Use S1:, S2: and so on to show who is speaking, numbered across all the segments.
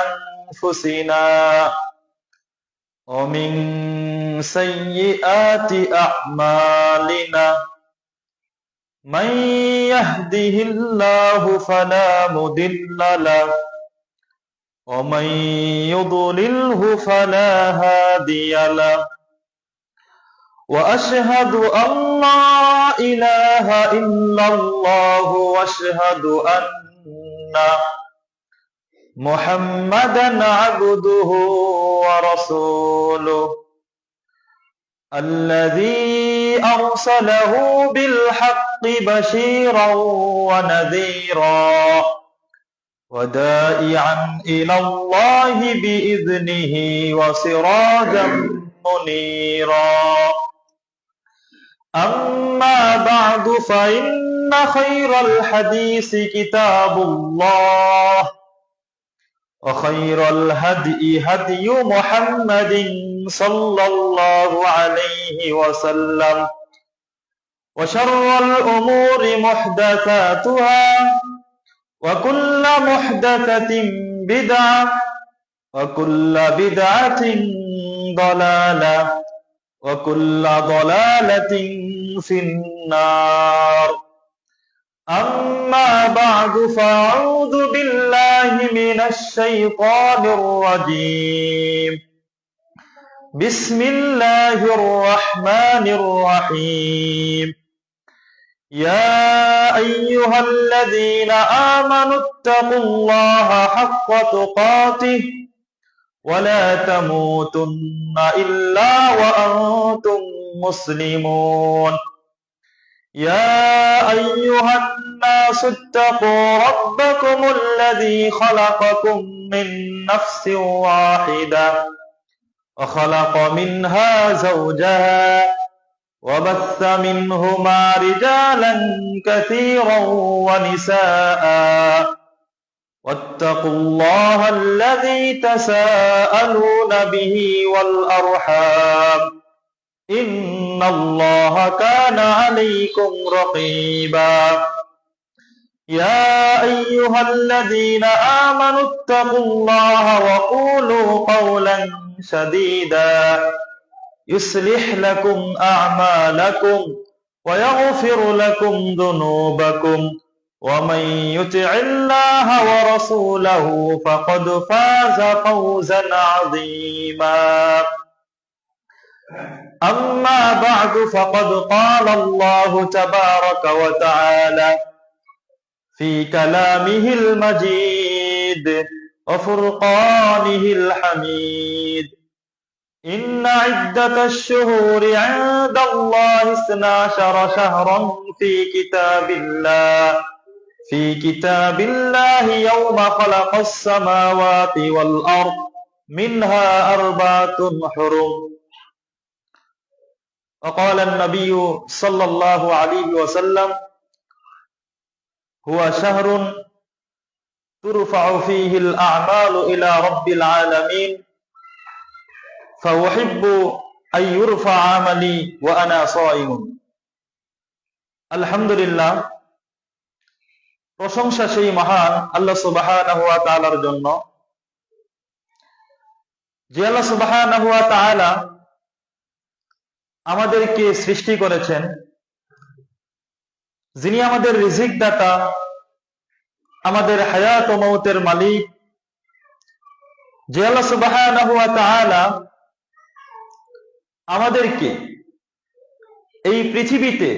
S1: أنفسنا ومن سيئات أعمالنا من يهده الله فلا مضل له ومن يضلله فلا هادي له وأشهد أن لا إله إلا الله وأشهد أن محمدا عبده ورسوله الذي أرسله بالحق بشيرا ونذيرا ودائعا إلى الله بإذنه وسراجا منيرا أما بعد فإن خير الحديث كتاب الله وخير الهدي هدي محمد صلى الله عليه وسلم وشر الأمور محدثاتها وكل محدثة بدعة وكل بدعة ضلالة وكل ضلالة في النار أما بعد فأعوذ بالله من الشيطان الرجيم بسم الله الرحمن الرحيم يا أيها الذين آمنوا اتقوا الله حق تقاته ولا تموتن إلا وأنتم مسلمون يا أيها الناس اتقوا ربكم الذي خلقكم من نفس واحدة وخلق منها زوجها وبث منهما رجالا كثيرا ونساء واتقوا الله الذي تساءلون به والأرحام إن الله كان عليكم رقيبا يا أيها الذين آمنوا اتقوا الله وقولوا قولا سديدا يصلح لكم أعمالكم ويغفر لكم ذنوبكم ومن يطع الله ورسوله فقد فاز فوزا عظيما أما بعد فقد قال الله تبارك وتعالى في كلامه المجيد وفرقانه الحميد إن عدة الشهور عند الله 12 شهرا في كتاب الله يوم خلق السماوات والأرض منها 4 حرم وقال النبي صلى الله عليه وسلم هو شهر ترفع فيه الأعمال إلى رب العالمين فأحب أن يرفع عملي وأنا صائم আলহামদুলিল্লাহ প্রশংসা সেই মহান আল্লাহ সুবহানাহু ওয়া তাআলার জন্য যে আল্লাহ সুবহানাহু ওয়া তাআলা আমাদেরকে সৃষ্টি করেছেন, যিনি আমাদের রিজিক দাতা, আমাদের হায়াত ও মওতের মালিক, যে আল্লাহ সুবহানাহু ওয়া তাআলা আমাদেরকে এই পৃথিবীতে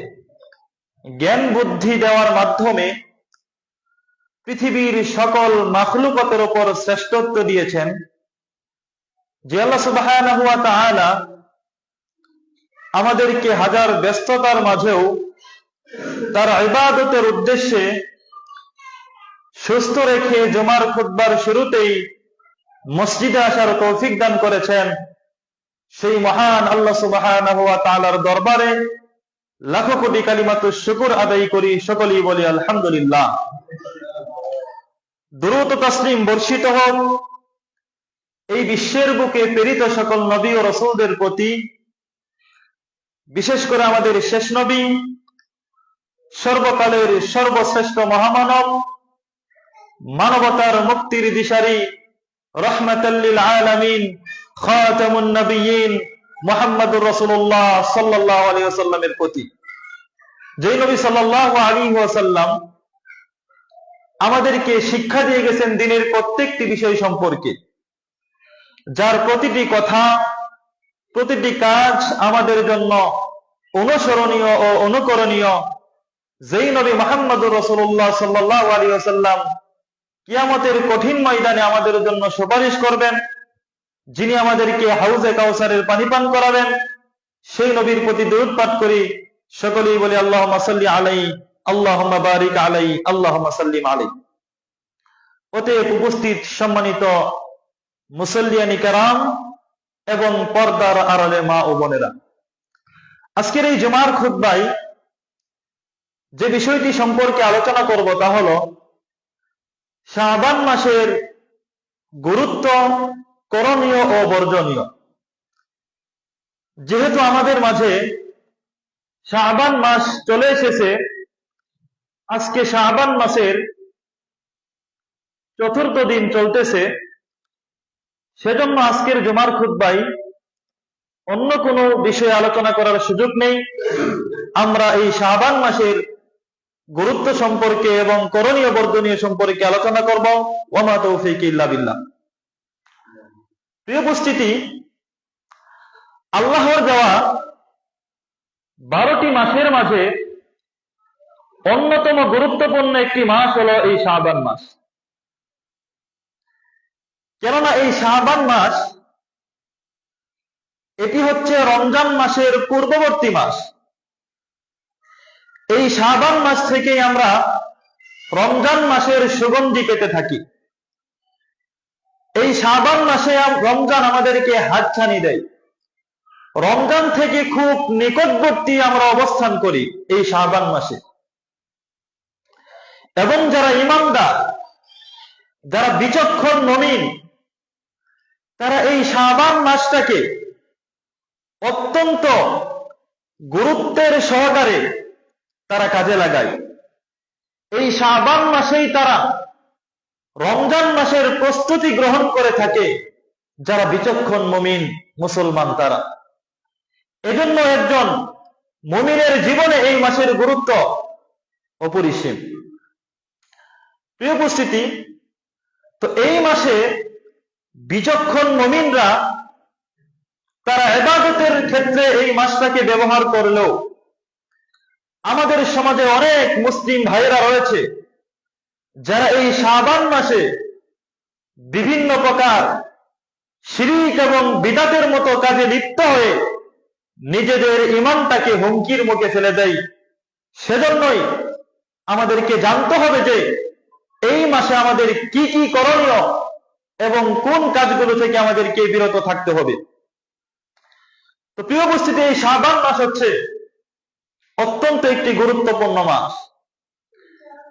S1: জ্ঞান বুদ্ধি দেওয়ার মাধ্যমে পৃথিবীর সকল মাখলুকাতের উপর শ্রেষ্ঠত্ব দিয়েছেন, যে আল্লাহ সুবহানাহু ওয়া তাআলা আমাদেরকে হাজার ব্যস্ততার মাঝেও তার ইবাদতের উদ্দেশ্যে সুস্থ রেখে জুমার খুতবার শুরুতেই মসজিদে আসার তৌফিক দান করেছেন, সেই মহান আল্লাহ সুবহানাহু ওয়া তাআলার দরবারে লাখো কোটি কালিমাতুশ শুকর আদায় করি, সকলেই বলি আলহামদুলিল্লাহ। দুরূদ ও তাসলিম বর্ষিত হোক এই বিশ্বের বুকে প্রেরিত সকল নবী ও রাসূলদের প্রতি, বিশেষ করে আমাদের শেষ নবী, সর্বকালের সর্বশ্রেষ্ঠ মহামানব, মানবতার মুক্তির দিশারি রাহমাতাল লিল আলামিন, খাতামুন নবিয়্যিন মুহাম্মদুর রাসূলুল্লাহ সাল্লাল্লাহু আলাইহি ওয়াসাল্লামের প্রতি। যে নবী সাল্লাল্লাহু আলাইহি ওয়াসাল্লাম আমাদেরকে শিক্ষা দিয়ে গেছেন দ্বীনের প্রত্যেকটি বিষয় সম্পর্কে, যার প্রতিটি কথা, প্রতিটি কাজ আমাদের জন্য অনুসরণীয় ও অনুকরণীয়। যেই নবী মুহাম্মদুর রাসূলুল্লাহ সাল্লাল্লাহু আলাইহি ওয়াসাল্লাম কিয়ামতের কঠিন ময়দানে আমাদের জন্য সুপারিশ করবেন, যিনি আমাদেরকে হাউজে কাউসারের পানি পান করাবেন, সেই নবীর প্রতি দরুদ পাঠ করি। সকলেই বলি আল্লাহুম্মা সাল্লি আলাইহি, আল্লাহুম্মা বারিক আলাইহি, আল্লাহুম্মা সাল্লিম আলাইহি। অতএব উপস্থিত সম্মানিত মুসল্লিয়ানি কেরাম এবং পর্দার আড়ালে মা ও বোনেরা, আজকের এই জুমার খুতবায় যে বিষয়টি সম্পর্কে আলোচনা করব তা হলো শাবান মাসের গুরুত্ব, করণীয় ও বর্জনীয়। যেহেতু আমাদের মাঝে শাবান মাস চলে এসেছে, আজকে শাবান মাসের চতুর্থ দিন চলতেছে, সেজন্য আজকের জুমার খুতবায় অন্য কোনো বিষয়ে আলোচনা করার সুযোগ নেই। আমরা এই শাবান মাসের গুরুত্ব সম্পর্কে এবং করণীয় বর্জনীয় সম্পর্কে আলোচনা করব। ওয়া মা তাওফীকি ইল্লা বিল্লাহ। প্রিয় উপস্থিতি, আল্লাহর দেওয়া 12টি মাসের মাঝে অন্যতম গুরুত্বপূর্ণ একটি মাস হলো এই শাবান মাস। কেননা এই শাবান মাস এটি হচ্ছে রমজান মাসের পূর্ববর্তী মাস। এই শাবান মাস থেকেই আমরা রমজান মাসের সুগন্ধি পেতে থাকি। এই শাবান মাসে রমজান আমাদেরকে হাতছানি দেয়। রমজান থেকে খুব নিকটবর্তী আমরা অবস্থান করি এই শাবান মাসে। এবং যারা ঈমানদার, যারা বিচক্ষণ মুমিন, তারা এই শাবান মাসটাকে অত্যন্ত গুরুত্বের সহকারে তারা কাজে লাগায়। এই শাবান মাসেই তারা রমজান মাসের প্রস্তুতি গ্রহণ করে থাকে, যারা বিচক্ষণ মুমিন মুসলমান তারা। এজন্য একজন মুমিনের জীবনে এই মাসের গুরুত্ব অপরিসীম। প্রিয় উপস্থিতি, তো এই মাসে বিচক্ষণ মুমিনরা তারা ইবাদতের ক্ষেত্রে এই মাসটাকে ব্যবহার করলেও আমাদের সমাজে অনেক মুসলিম ভাইয়েরা রয়েছে যারা এই শাবান মাসে বিভিন্ন প্রকার শিরক এবং বিদআতের মতো কাজে লিপ্ত হয়ে নিজেদের ঈমানটাকে হুমকির মুখে ফেলে দেয়। সেজন্যই আমাদেরকে জানতে হবে যে এই মাসে আমাদের কি কি করণীয় এবং কোন কাজগুলো থেকে আমাদেরকে বিরত থাকতে হবে। তো প্রিয় উপস্থিতি, এই শাবান মাস হচ্ছে অত্যন্ত একটি গুরুত্বপূর্ণ মাস।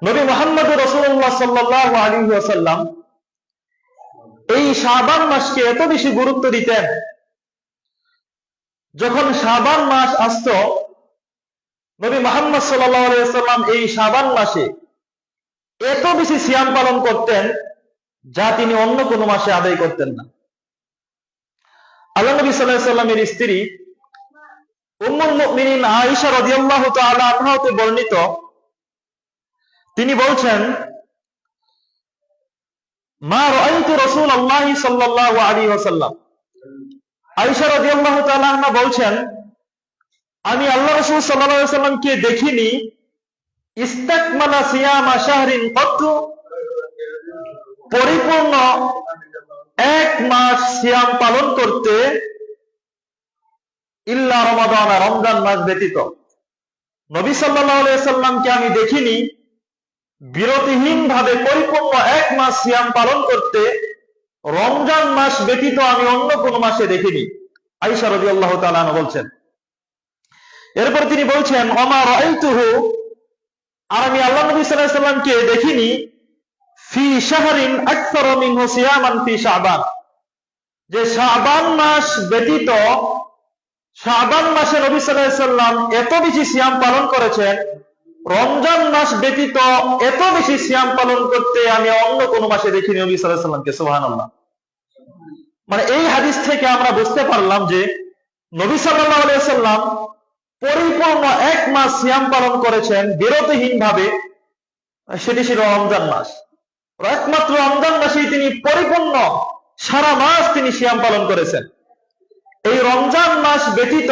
S1: নবী মুহাম্মদ রাসূলুল্লাহ সাল্লাল্লাহু আলাইহি ওয়াসাল্লাম এই শাবান মাসকে এত বেশি গুরুত্ব দিতেন, যখন শাবান মাস আসতো নবী মুহাম্মদ সাল্লাল্লাহু আলাইহি ওয়াসাল্লাম এই শাবান মাসে এত বেশি সিয়াম পালন করতেন যা তিনি অন্য কোনো মাসে আদায় করতেন না। আল্লাহ নবী সাল্লাল্লাহু আলাইহি ওয়াসাল্লামের স্ত্রী উম্মুল মুমিনিন আয়েশা রাদিয়াল্লাহু তাআলা আনহা হতে বর্ণিত, তিনি বলছেন, মা রাআইতু রাসূলুল্লাহ সাল্লাল্লাহু আলাইহি ওয়াসাল্লাম। আয়েশা রাদিয়াল্লাহু তাআলা আনহা বলছেন, আমি আল্লাহ রাসূল সাল্লাল্লাহু আলাইহি ওয়াসাল্লামকে দেখিনি ইস্তাকমালা সিয়ামা শাহরিন কত্তু, পরিপূর্ণ এক মাস সিয়াম পালন করতে, ইল্লা রমাদান, রমজান মাস ব্যতীত। নবী সাল্লাল্লাহু আলাইহি ওয়াসাল্লামকে আমি দেখিনি বিরতিহীন ভাবে পরিপূর্ণ এক মাস সিয়াম পালন করতে, রমজান মাস ব্যতীত আমি অন্য কোন মাসে দেখিনি। আয়েশা রাদিয়াল্লাহু তাআলা আনহা বলছেন। এরপর তিনি বলছেন, ওমা রাআইতুহু, আর আমি আল্লাহ নবী সাল্লাল্লাহু আলাইহি ওয়াসাল্লামকে দেখিনি ফি শাহরিন আকসার মিনহু সিয়ামান ফি শাবান, যে শাবান মাস ব্যতীত শাবান মাসে নবী সাল্লাল্লাহু আলাইহি ওয়াসাল্লাম এত বেশি সিয়াম পালন করেছেন, রমজান মাস ব্যতীত এত বেশি সিয়াম পালন করতে আমি অন্য কোন মাসে দেখিনি নবী সাল্লাল্লাহু আলাইহি ওয়াসাল্লামকে। সুবহানাল্লাহ। মানে এই হাদিস থেকে আমরা বুঝতে পারলাম যে নবী সাল্লাল্লাহু আলাইহি সাল্লাম পরিপূর্ণ এক মাস সিয়াম পালন করেছেন বিরতিহীন ভাবে, সেটি ছিল রমজান মাস। একমাত্র রমজান মাসেই তিনি পরিপূর্ণ সারা মাস তিনি সিয়াম পালন করেছেন। এই রমজান মাস ব্যতীত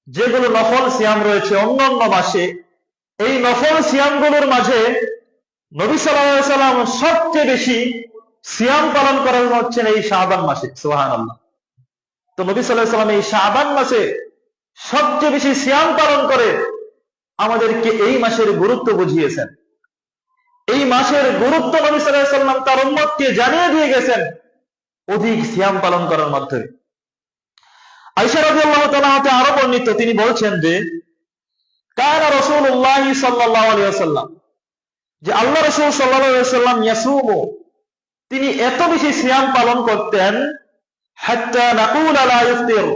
S1: যেগুলো নফল সিয়াম রয়েছে অন্যান্য মাসে, এই নফল সিয়ামগুলোর মাঝে নবী সাল্লাল্লাহু আলাইহি সাল্লাম সবচেয়ে বেশি সিয়াম পালন করেন হচ্ছেন এই শাবান মাসে। সুবহানাল্লাহ। তো নবী সাল্লাল্লাহু আলাইহি সাল্লাম এই শাবান মাসে সবচেয়ে বেশি সিয়াম পালন করে আমাদেরকে এই মাসের গুরুত্ব বুঝিয়েছেন। এই মাসের গুরুত্ব নবী সাল্লাল্লাহু আলাইহি সাল্লাম তার উম্মতকে জানিয়ে দিয়ে গেছেন অধিক সিয়াম পালন করার মাধ্যমে। আয়েশা রাদিয়াল্লাহু তাআলা হতে আরো বর্ণিত, তিনি বলছেন যে কানা রাসূলুল্লাহ সাল্লাল্লাহু আলাইহি ওয়াসাল্লাম, যে আল্লাহ রাসূল সাল্লাল্লাহু আলাইহি ওয়াসাল্লাম ইয়াসুমু, তিনি এত বেশি সিয়াম পালন করতেন হাত্তা নাকুলা লা ইফতির,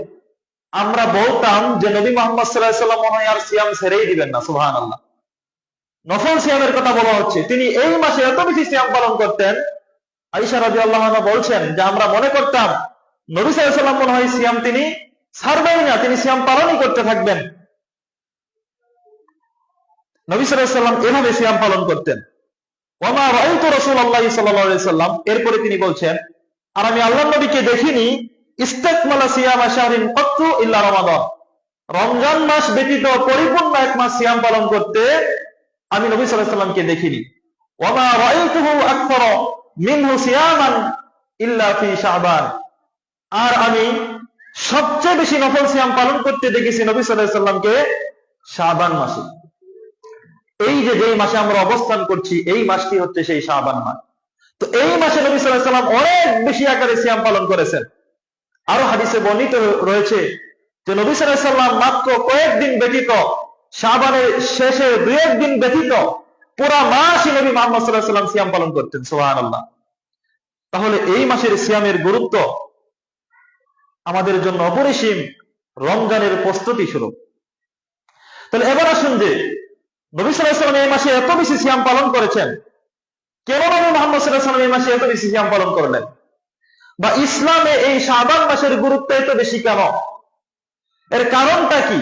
S1: আমরা বলতাম যে নবী মুহাম্মদ সাল্লাল্লাহু আলাইহি ওয়াসাল্লাম মনে হয় আর সিয়াম ছেড়েই দিবেন না। সুবহানাল্লাহ। নফল সিয়ামের কথা বলা হচ্ছে, তিনি এই মাসে এত বেশি সিয়াম পালন করতেন। আয়েশা রাদিয়াল্লাহু আনহা বলছেন যে আমরা মনে করতাম নবী সাল্লাল্লাহু আলাইহি ওয়াসাল্লাম মনে হয় সিয়াম তিনি ছাড়বেন না, তিনি সিয়াম পালনই করতে থাকবেন। নবী সাল্লাল্লাহু আলাইহি ওয়াসাল্লাম এভাবে সিয়াম পালন করতেন। ওয়া মা রাআইতু রাসূলুল্লাহ সাল্লাল্লাহু আলাইহি ওয়াসাল্লাম, এরপরে তিনি বলছেন আর আমি আল্লাহর নবীকে দেখিনি ইস্তাকমালা সিয়ামা শাহরিন ক্বাত্তু ইল্লা রমাদান, রমজান মাস ব্যতীত পরিপূর্ণ এক মাস সিয়াম পালন করতে আমি নবী সাল্লাল্লাহু আলাইহি ওয়াসাল্লামকে দেখিনি। ওয়া মা রাআইতুহু আকতারা মিনহু সিয়ামান ইল্লা ফি শাবান, আর আমি সবচেয়ে বেশি নফল সিয়াম পালন করতে দেখেছি নবী সাল্লাল্লাহু আলাইহি ওয়াসাল্লামকে শাবান মাসে। এই যে যেই মাসে আমরা অবস্থান করছি এই মাসটি হচ্ছে সেই শাবান মাস। তো এই মাসে নবী সাল্লাল্লাহু আলাইহি ওয়াসাল্লাম অনেক বেশি আকারে সিয়াম পালন করেছেন। আরো হাদিসে বর্ণিত রয়েছে যে নবী সাল্লাল্লাহু আলাইহি ওয়াসাল্লাম মাত্র কয়েকদিন ব্যতীত, শাবানের শেষে 2-1 দিন ব্যতীত পুরা মাসই নবী মুহাম্মদ সাল্লাল্লাহু আলাইহি ওয়াসাল্লাম সিয়াম পালন করতেন। সুবহানাল্লাহ। তাহলে এই মাসের সিয়ামের গুরুত্ব আমাদের জন্য অপরিসীম, রমজানের প্রস্তুতি স্বরূপ। তাহলে এবার আসুন যে নবী সাল্লাল্লাহু আলাইহি ওয়াসাল্লাম এই মাসে এত বেশি সিয়াম পালন করেছেন, কেন নবী মুহাম্মদ সাল্লাল্লাহু আলাইহি ওয়াসাল্লাম এই মাসে এত বেশি সিয়াম পালন করলেন, বা ইসলামে এই শাবান মাসের গুরুত্ব এত বেশি কেন, এর কারণটা কি?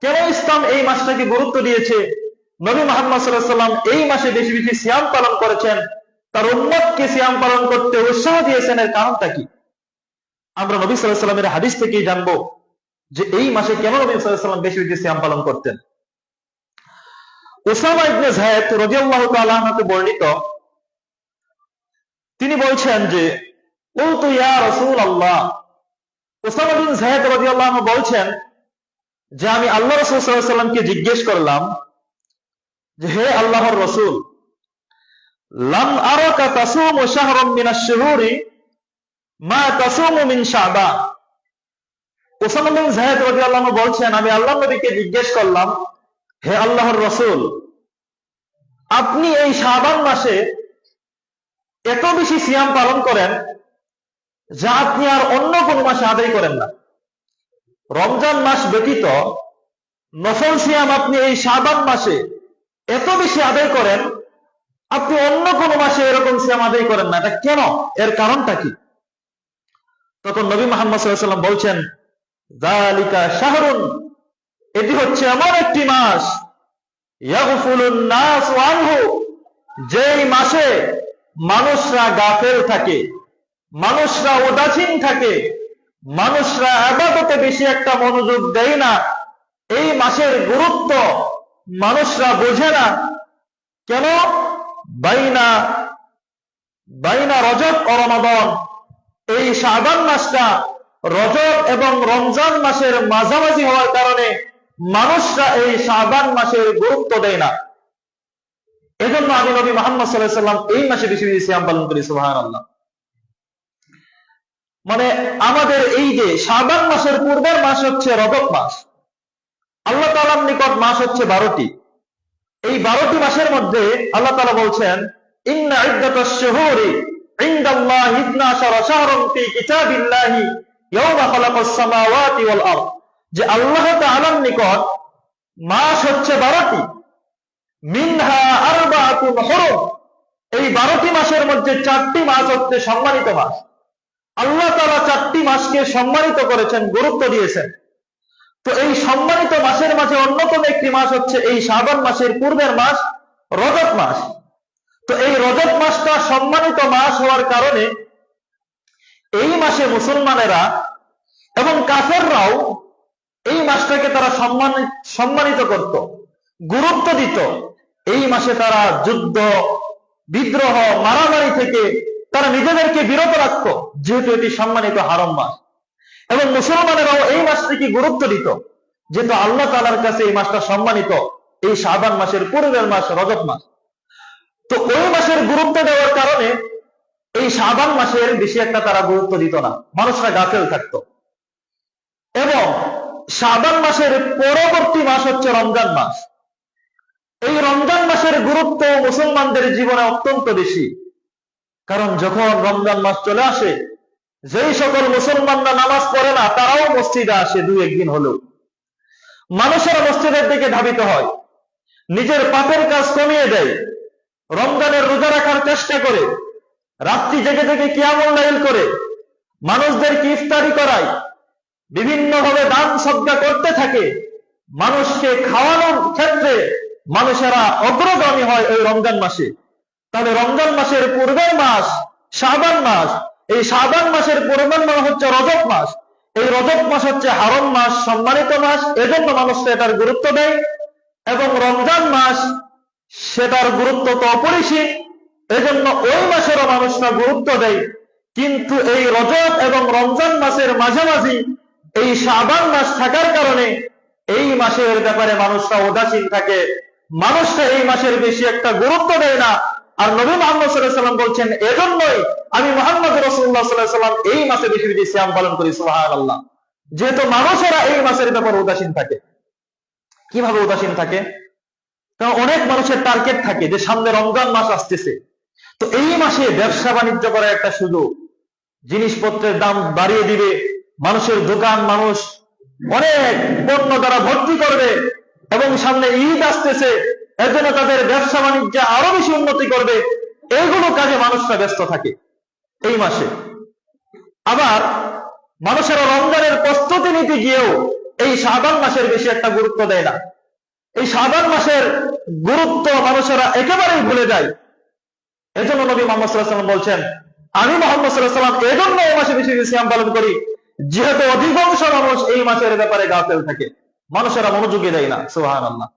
S1: কেন ইসলাম এই মাসটাকে গুরুত্ব দিয়েছে? নবী মুহাম্মদ সাল্লাল্লাহু আলাইহি ওয়াসাল্লাম এই মাসে বেশি বেশি সিয়াম পালন করেছেন, তার উম্মতকে সিয়াম পালন করতে উৎসাহ দিয়েছেন, এর কারণটা কি? আমরা নবী সাল্লাল্লাহু আলাইহি ওয়াসাল্লামের হাদিস থেকেই জানবো যে এই মাসে কেন নবী সাল্লাল্লাহু আলাইহি ওয়াসাল্লাম বেশি বেশি সিয়াম পালন করতেন। উসামা ইবনে যায়েদ রাদিয়াল্লাহু তাআলা আনহু বর্ণিত, তিনি বলছেন যে কুলতু ইয়া রাসূলুল্লাহ, উসামা বিন যায়েদ রাদিয়াল্লাহু আনহু বলছেন যে আমি আল্লাহ রাসূল সাল্লাল্লাহু আলাইহি ওয়াসাল্লামকে জিজ্ঞেস করলাম যে হে আল্লাহর রাসূল, লাম আরাকা তাসুমু শাহরাম মিনাশ শুহুরি মা তাসুমু মিন শাবান। উসামা বিন যায়েদ রাদিয়াল্লাহু আনহু বলছেন আমি আল্লাহর নবীকে জিজ্ঞেস করলাম, হে আল্লাহর রাসূল, আপনি এই শাবান মাসে এত বেশি সিয়াম পালন করেন যা আপনি আর অন্য কোন মাসে আদায় করেন না। রমজান মাস ব্যতীত নফল সিয়াম আপনি এই শাবান মাসে এত বেশি আদায় করেন, আপনি অন্য কোন মাসে এরকম সিয়াম আদায় করেন না, এটা কেন, এর কারণটা কি? তখন নবী মুহাম্মদ সাল্লাল্লাহু আলাইহি ওয়াসাল্লাম বলছেন যালিকা শাহরুন, এটি হচ্ছে এমন একটি মাস ইয়াগফুলুন নাসু আনহু, যেই মাসে মানুষরা গাফেল থাকে, মানুষরা উদাসীন থাকে, মানুষরা ইবাদতে বেশি একটা মনোযোগ দেয় না। এই মাসের গুরুত্ব মানুষরা বোঝে না। কেন? বাইনা রজব ও রমাদান, এই শাবান মাসটা রজব এবং রমজান মাসের মাঝামাঝি হওয়ার কারণে মানুষরা এই শাবান মাসের গুরুত্ব দেয় না। এজন্য আমি নবী মুহাম্মদ সাল্লাল্লাহু আলাইহি ওয়াসাল্লাম এই মাসে বেশি বেশি সিয়াম পালন করি। সুবহানাল্লাহ। মানে আমাদের এই যে শাবান মাসের পূর্বের মাস হচ্ছে রজব মাস, আল্লাহ তাআলার নিকট মাস হচ্ছে 12টি। এই 12টি মাসের মধ্যে আল্লাহ তাআলা বলছেন ইন্না ইদ্দাতাশ শুহুরি ইনদাল্লাহি 12 শাহরান ফি কিতাবিল্লাহি ইয়াওমা খালাকাস সামাওয়াতি ওয়াল আরদ, যে আল্লাহ তাআলার নিকট মাস হচ্ছে 12টি। মিনহা আরবাতুন হুরুম, এই 12টি মাসের মধ্যে 4টি মাস হচ্ছে সম্মানিত মাস। আল্লাহ তাআলা 4টি মাসকে সম্মানিত করেছেন, গুরুত্ব দিয়েছেন। তো এই সম্মানিত মাসের মাঝে অন্যতম একটি মাস হচ্ছে এই শাবান মাসের পূর্বের মাস রজব মাস। তো এই রজব মাসটা সম্মানিত মাস হওয়ার কারণে এই মাসে মুসলমানেরা এবং কাফেররাও এই মাসটাকে তারা সম্মানিত করত, গুরুত্ব দিত। এই মাসে তারা যুদ্ধ, বিদ্রোহ, মারামারি থেকে তারা নিজেদেরকে বিরত রাখত, যেহেতু এটি সম্মানিত হারাম মাস। এবং মুসলমানেরাও এই মাসটিকে গুরুত্ব দিত, যেহেতু আল্লাহ তাআলার কাছে এই মাসটা সম্মানিত, এই শাবান মাসের পূর্বের মাস রজব মাস। তো ওই মাসের গুরুত্ব দেওয়ার কারণে এই শাবান মাসের বেশি একটা তারা গুরুত্ব দিত না, মানুষরা গাফেল থাকতো। এবং শাবান মাসের পরবর্তী মাস হচ্ছে রমজান মাস। এই রমজান মাসের গুরুত্ব মুসলমানদের জীবনে অত্যন্ত বেশি, কারণ যখন রমজান মাস চলে আসে, যেই সকল মুসলমানরা নামাজ পড়ে না তারাও মসজিদে আসে 2-1 দিন হলেও। মানুষেরা মসজিদের দিকে ধাবিত হয়, নিজের পাপের কাজ কমিয়ে দেয়, রমজানের রোজা রাখার চেষ্টা করে, রাত্রি জেগে জেগে কিয়ামুল লাইল করে, মানুষদেরকে ইফতারি করায়, বিভিন্নভাবে দান সদকা করতে থাকে। মানুষকে খাওয়ানোর ক্ষেত্রে মানুষেরা অগ্রগামী হয় ওই রমজান মাসে। তাহলে রমজান মাসের পূর্বের মাস শাবান মাস, এই শাবান মাসের পূর্বের মাস হচ্ছে রজব মাস। এই রজব মাস হচ্ছে হারাম মাস, সম্মানিত মাস, এজন্য মানুষরা এটার গুরুত্ব দেয়। এবং রমজান মাস সেটার গুরুত্ব তো অপরিসীম, এজন্য ওই মাসেরও মানুষরা গুরুত্ব দেয়। কিন্তু এই রজব এবং রমজান মাসের মাঝামাঝি এই শাবান মাস থাকার কারণে এই মাসের ব্যাপারে মানুষরা উদাসীন থাকে, মানুষরা এই মাসের বেশি একটা গুরুত্ব দেয় না। আর নবী মুহাম্মদ সাল্লাল্লাহু আলাইহি ওয়াসাল্লাম বলছেন, এজন্যই আমি মুহাম্মদ রাসূলুল্লাহ সাল্লাল্লাহু আলাইহি ওয়াসাল্লাম এই মাসে বেশি বেশি সিয়াম পালন করি। সুবহানাল্লাহ। যেহেতু মানুষেরা এই মাসের ব্যাপারে উদাসীন থাকে। কিভাবে উদাসীন থাকে? কারণ অনেক মানুষের টার্গেট থাকে যে সামনে রমজান মাস আসতেছে, তো এই মাসে ব্যবসা বাণিজ্য করার একটা সুযোগ, জিনিসপত্রের দাম বাড়িয়ে দিবে, মানুষের দোকান মানুষ অনেক পণ্য দ্বারা ভর্তি করবে, এবং সামনে ঈদ আসতেছে, এর জন্য তাদের ব্যবসা বাণিজ্য আরো বেশি উন্নতি করবে। এইগুলো কাজে মানুষরা ব্যস্ত থাকে এই মাসে। আবার মানুষেরা রমজানের প্রস্তুতি নিতে গিয়েও এই শাবান মাসের বেশি একটা গুরুত্ব দেয় না। এই শাবান মাসের গুরুত্ব মানুষেরা একেবারেই ভুলে যায়। এজন্য নবী মুহাম্মদ সাল্লাল্লাহু আলাইহি ওয়াসাল্লাম বলছেন, আমি মুহাম্মদ সাল্লাল্লাহু আলাইহি ওয়াসাল্লাম এজন্য এই মাসে বেশি বেশি সিয়াম পালন করি, যেহেতু অধিকাংশ মানুষ এই মাসের ব্যাপারে গাফেল থাকে, মানুষেরা মনোযোগী দেয় না। সুবহানাল্লাহ।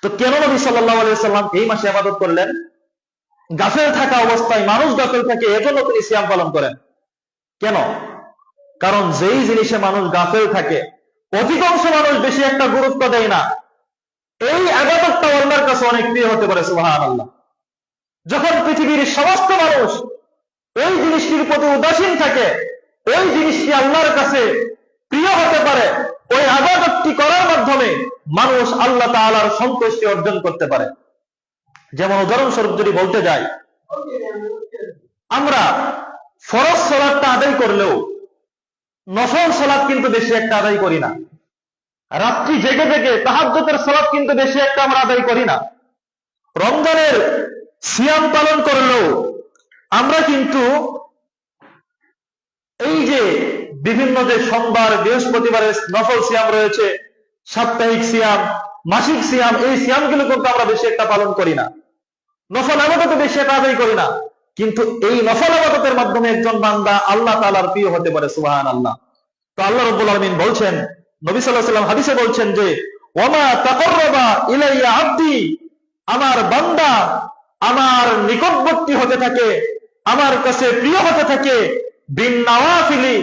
S1: তো কেন নবী সাল্লাল্লাহু আলাইহি ওয়াসাল্লাম এই মাসে ইবাদত করলেন? গাফেল থাকা অবস্থায় মানুষ গাফেল থাকে, এজন্য তিনি সিয়াম পালন করেন। কেন? কারণ যেই জিনিসে মানুষ গাফেল থাকে, অধিকাংশ মানুষ বেশি একটা গুরুত্ব দেয় না, এই ইবাদতটা আল্লাহর কাছে অনেক প্রিয় হতে পারে। সুবহানাল্লাহ। যখন পৃথিবীর সমস্ত মানুষ ওই জিনিসটির প্রতি উদাসীন থাকে, ওই জিনিসটি আল্লাহর কাছে প্রিয় হতে পারে, ওই ইবাদতটি করার মাধ্যমে মানুষ আল্লাহ তাআলার সন্তুষ্টি অর্জন করতে পারে। যেমন উদাহরণস্বরূপ যদি বলতে যাই, আমরা ফরজ সালাতটা আদায় করলেও নফল সালাত কিন্তু বেশি একটা আদায় করি না। রাত্রি জেগে জেগে তাহাজ্জুদের সালাত কিন্তু বেশি একটা আমরা আদায় করি না। রমজানের সিয়াম পালন করলেও আমরা কিন্তু এই যে বিভিন্ন যে সোমবার, বৃহস্পতিবারের নফল সিয়াম রয়েছে, সাপ্তাহিক সিয়াম, মাসিক সিয়াম, এই সিয়ামগুলো কিন্তু আমরা বেশি একটা পালন করি না। নফল ইবাদত বেশি একটা আদায় করি না, কিন্তু এই নফল ইবাদতের মাধ্যমে একজন বান্দা আল্লাহ তাআলার প্রিয় হতে পারে। সুবহানাল্লাহ। তো আল্লাহ রাব্বুল আলামিন বলছেন, নবী সাল্লাল্লাহু আলাইহি ওয়াসাল্লাম হাদিসে বলছেন যে, ওয়ামা তাকাররাবা ইলাইয়া আবদি, আমার বান্দা আমার নিকটবর্তী হতে থাকে, আমার কাছে প্রিয় হতে থাকে, বিন নওয়াফিলি,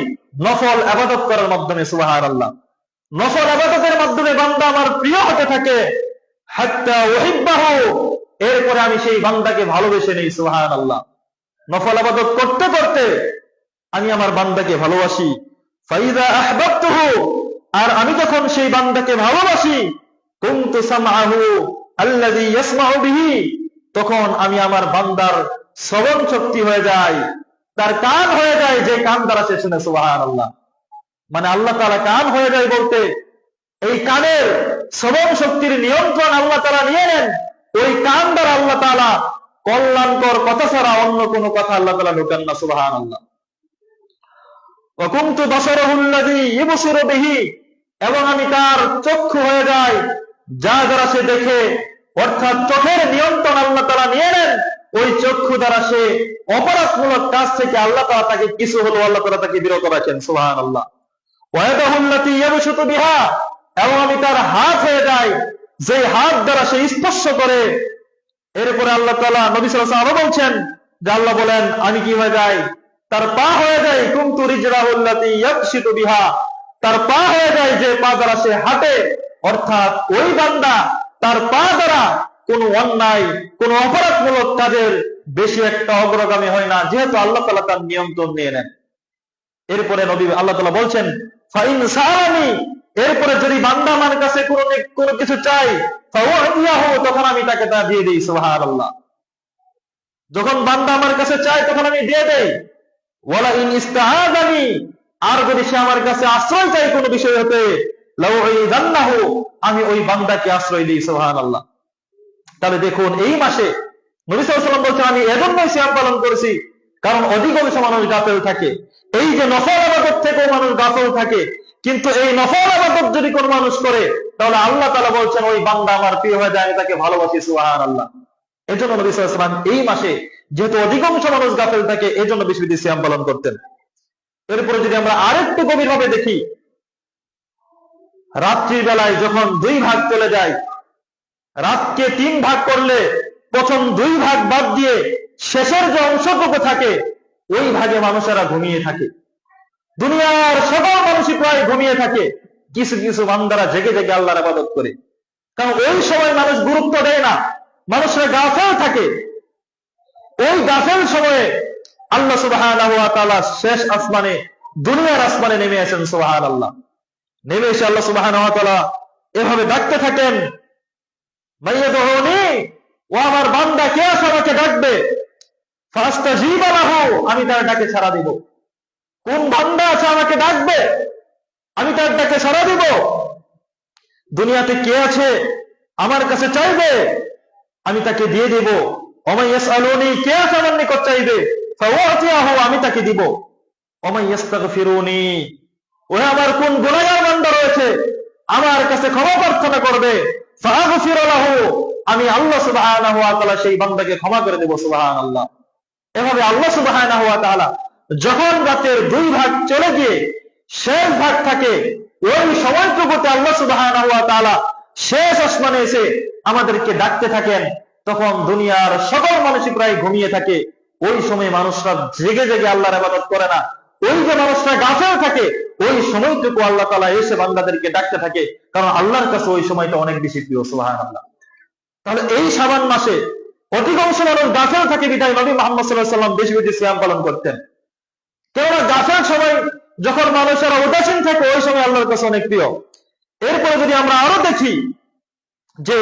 S1: নফল ইবাদত করার মাধ্যমে। সুবহানাল্লাহ। নফল ইবাদতের মাধ্যমে বান্দা আমার প্রিয় হতে থাকে, হাত্তা উহিব্বাহু, এরপরে আমি সেই বান্দাকে ভালোবেসে নেই। সুবহানাল্লাহ। নফল ইবাদত করতে করতে আমি আমার বান্দাকে ভালোবাসি। ফাইদা আহবাবতুহু, আর আমি যখন সেই বান্দাকে ভালোবাসি, কুনতু সামআহু আল্লাযী ইয়াসমাউ বিহি, তখন আমি আমার বান্দার শ্রবণ শক্তি হয়ে যাই, তার কান হয়ে যায়, যে কান দ্বারা সে শুনে। সুবহানাল্লাহ। মানে আল্লাহ তাআলা কান হয়ে যায় বলতে, এই কানের শ্রবণ শক্তির নিয়ন্ত্রণ আল্লাহ তাআলা নিয়ে নেন। ওই কান দ্বারা আল্লাহ তাআলা কল্যাণকর কথা ছাড়া অন্য কোনো কথা আল্লাহ তাআলা ঢোকান না। সুবহানাল্লাহ। ওয়া কুনতু বাসারাহুল্লাযী ইবসিরু বিহি, এবং আমি তার চক্ষু হয়ে যাই যা দ্বারা সে দেখে। অর্থাৎ চোখের নিয়ন্ত্রণ আল্লাহ তাআলা নিয়ে নেন, ওই চক্ষু দ্বারা সে অপরাধমূলক কাজ থেকে আল্লাহ তাআলা তাকে কিছু হলো আল্লাহ তাআলা তাকে বিরত রাখেন। সুবহানাল্লাহ। ওয়া ইয়াদাহুল্লাতী ইয়াবসুতু বিহা, এবং আমি তার হাত হয়ে যাই যে হাত দ্বারা সে স্পর্শ করে। এরপরে আল্লাহ তাআলা নবী সাল্লাল্লাহু আলাইহি ওয়াসাল্লাম বলছেন যে আল্লাহ বলেন আমি কি হয়ে যাই, তার পা হয়ে যায়। কুনতু রিজলাহুল্লাতী ইয়াকশিতু বিহা, তার পা হয়ে যায় যে পা দ্বারা সে হাঁটে। অর্থাৎ ওই বান্দা তার পা দ্বারা কোনো অন্যায়, কোন অপরাধমূলক কাজের বেশি একটা অগ্রগামী হয় না, যেহেতু আল্লাহ তাআলা তার নিয়ন্ত্রণ নিয়ে নেন। এরপরে নবী আল্লাহ তাআলা বলছেন ফাইন সালানি, এরপরে যদি বান্দা আমার কাছে কোনো কিছু চাই ফাওয়াতিয়াহু, তখন আমি তাকে তা দিয়ে দেই। সুবহানাল্লাহ। যখন বান্দা আমার কাছে চায় তখন আমি দিয়ে দেই। ওয়ালা ইন ইস্তাআযানি, আর যদি সে আমার কাছে আশ্রয় চায় কোনো বিষয় হতে লাউইযান্নাহু, আমি ওই বান্দাকে আশ্রয় দিই। সুবহানাল্লাহ। তাহলে দেখুন এই মাসে নবী সাল্লাল্লাহু আলাইহি ওয়াসাল্লাম বলছেন আমি এজন্যই সিয়াম পালন করেছি কারণ অধিকাংশ মানুষ গাফেল থাকে। এই যে নফল ইবাদত থেকেও মানুষ গাফেল থাকে, কিন্তু এই নফল ইবাদত যদি কোন মানুষ করে তাহলে আল্লাহ তাআলা বলছেন ওই বান্দা আমার প্রিয় হয়ে যায়, আমি তাকে ভালোবাসি। সুবহানাল্লাহ। এজন্য নবী সাল্লাল্লাহু আলাইহি ওয়াসাল্লাম এই মাসে যেহেতু অধিকাংশ মানুষ গাফেল থাকে এজন্য বেশি বেশি সিয়াম পালন করতেন। এরপরে যদি আমরা আরেকটু গভীরভাবে দেখি, রাত্রির বেলায় যখন 2 ভাগ চলে যায়, রাতকে 3 ভাগ করলে প্রথম 2 ভাগ বাদ দিয়ে শেষের যে অংশটুকু থাকে ওই ভাগে মানুষেরা ঘুমিয়ে থাকে। দুনিয়ার সকল মানুষই প্রায় ঘুমিয়ে থাকে, কিছু কিছু বান্দারা জেগে জেগে আল্লাহর ইবাদত করে। কারণ ওই সময় মানুষ গুরুত্ব দেয় না, মানুষরা গাফেল থাকে। ওই গাফেল সময়ে আল্লাহ সুবহানাহু ওয়া তাআলা শেষ আসমানে, দুনিয়ার আসমানে নেমে আসেন। সুবহানাল্লাহ। নেমে এসে আল্লাহ সুবহানাহু ওয়া তাআলা এভাবে ডাকতে থাকেন মাইয়াদউনি, ও আমার বান্দা কে আছে আমাকে ডাকবে। ফাস্তাজিবা লাহু, আমি তার ডাকে সাড়া দিব। কোন বান্দা আছে আমাকে ডাকবে, আমি তার ডাকে সাড়া দিব। দুনিয়াতে কে আছে আমার কাছে চাইবে, আমি তাকে দিয়ে দেব। ওমাই ইয়াসআলুনি, কে আছে আমার নিকট চাইবে, ফাওয়াতিয়াহু, আমি তাকে দিব। ওমাই ইস্তাগফিরুনি, ও আমার কোন গুনাহগার বান্দা রয়েছে আমার কাছে ক্ষমা প্রার্থনা করবে, ফাগফির লাহু, আমি আল্লাহ সুবহানাহু ওয়া তাআলা সেই বান্দাকে ক্ষমা করে দেব। সুবহানাল্লাহ। এভাবে আল্লাহ সুবহানাহু ওয়া তাআলা যখন রাতের 2 ভাগ চলে গিয়ে শেষ ভাগ থাকে, ওই সময়টুকুতে আল্লাহ সুবহানাহু ওয়া তাআলা শেষ আসমানে এসে আমাদেরকে ডাকতে থাকেন। তখন দুনিয়ার সকল মানুষই প্রায় ঘুমিয়ে থাকে। ওই সময় মানুষরা জেগে জেগে আল্লাহর ইবাদত করে না, ওই যে মানুষরা গাফেল থাকে ওই সময়টুকু আল্লাহ তাআলা এসে বান্দাদেরকে ডাকতে থাকে, কারণ আল্লাহর কাছে ওই সময়টা অনেক বেশি প্রিয়। সুবহানাল্লাহ। তাহলে এই শাবান মাসে অধিকাংশ মানুষ গাফেল থাকে বিধায় নবী মুহাম্মদ সাল্লাল্লাহু আলাইহি ওয়াসাল্লাম বেশি বেশি সিয়াম পালন করতেন। কেননা গাফেল সময় যখন মানুষেরা উদাসীন থাকে ওই সময় আল্লাহর কাছে অনেক প্রিয়। এরপরে যদি আমরা আরো দেখি যে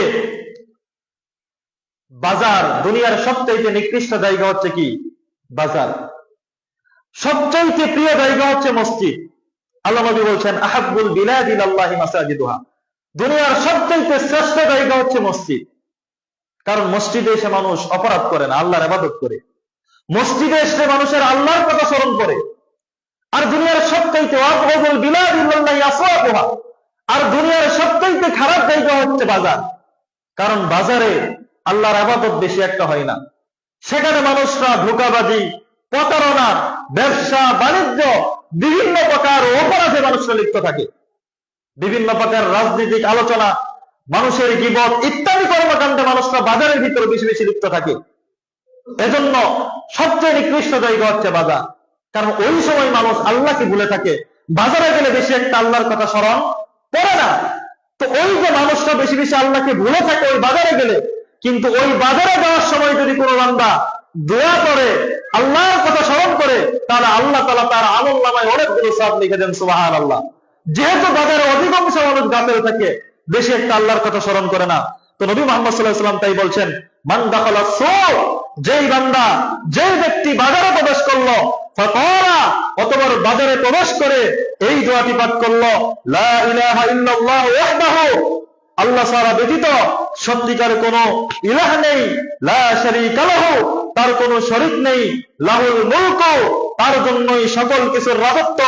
S1: বাজার, দুনিয়ার সবচাইতে নিকৃষ্ট জায়গা হচ্ছে কি? বাজার। সবচাইতে প্রিয় জায়গা হচ্ছে মসজিদ। আল্লাহ নবী বলছেন আহাব্বুল বিলাদি ইলাল্লাহি মাসাজিদুহা, দুনিয়ার সবচাইতে শ্রেষ্ঠ জায়গা হচ্ছে মসজিদ। কারণ মসজিদে এসে মানুষ অপরাধ করে না, আল্লাহর ইবাদত করে। মসজিদে এসে মানুষের আল্লাহর কথা স্মরণ করে। আর দুনিয়ার সবচাইতে আবগাদুল বিলাদি ইলাল্লাহি আসওয়াকুহা, আর দুনিয়ার সবচাইতে খারাপ জায়গা হচ্ছে বাজার। কারণ বাজারে আল্লাহর ইবাদত বেশি একটা হয় না। সেখানে মানুষরা ধোঁকাবাজি, প্রতারণা, ব্যবসা বাণিজ্য, বিভিন্ন প্রকার অপরাধে মানুষরা লিপ্ত থাকে। বিভিন্ন প্রকার রাজনৈতিক আলোচনা, মানুষের গীবত ইত্যাদি কর্মকাণ্ডে মানুষরা বাজারের ভিতরে বেশি বেশি লিপ্ত থাকে। এজন্য সবচেয়ে নিকৃষ্ট জায়গা হচ্ছে বাজার। কারণ ওই সময় মানুষ আল্লাহকে ভুলে থাকে, বাজারে গেলে বেশি একটা আল্লাহর কথা স্মরণ করে না। তো ওই যে মানুষরা বেশি বেশি আল্লাহকে ভুলে থাকে ওই বাজারে গেলে, কিন্তু ওই বাজারে যাওয়ার সময় যদি কোনো বান্দা দোয়া করে, আল্লাহর কথা স্মরণ করে, তাহলে আল্লাহ তাআলা তার আমলনামায় অনেকগুলো সওয়াব লিখে দেন। সুবহানাল্লাহ। যেহেতু বাজারে অধিকাংশ মানুষ গাফেল থাকে, বেশি একটা আল্লাহর কথা স্মরণ করে না, তো নবী মুহাম্মদ সাল্লাল্লাহু আলাইহি ওয়াসাল্লাম তাই বলছেন মান দাখালা সুক, যেই বান্দা, যেই ব্যক্তি বাজারে প্রবেশ করলো, ফাকালা, অতঃপর বাজারে প্রবেশ করে এই দোয়াটি পাঠ করলো, লা ইলাহা ইল্লাল্লাহু ওয়াহদাহু আল্লাহ ছাড়া ব্যতীত সত্যিকার কোনো ইলাহ নেই, লা শারীকা লাহু, তার কোনো শরীক নেই, লাহুল মুলকু, তার জন্যই সকল কিছুর রাজত্ব,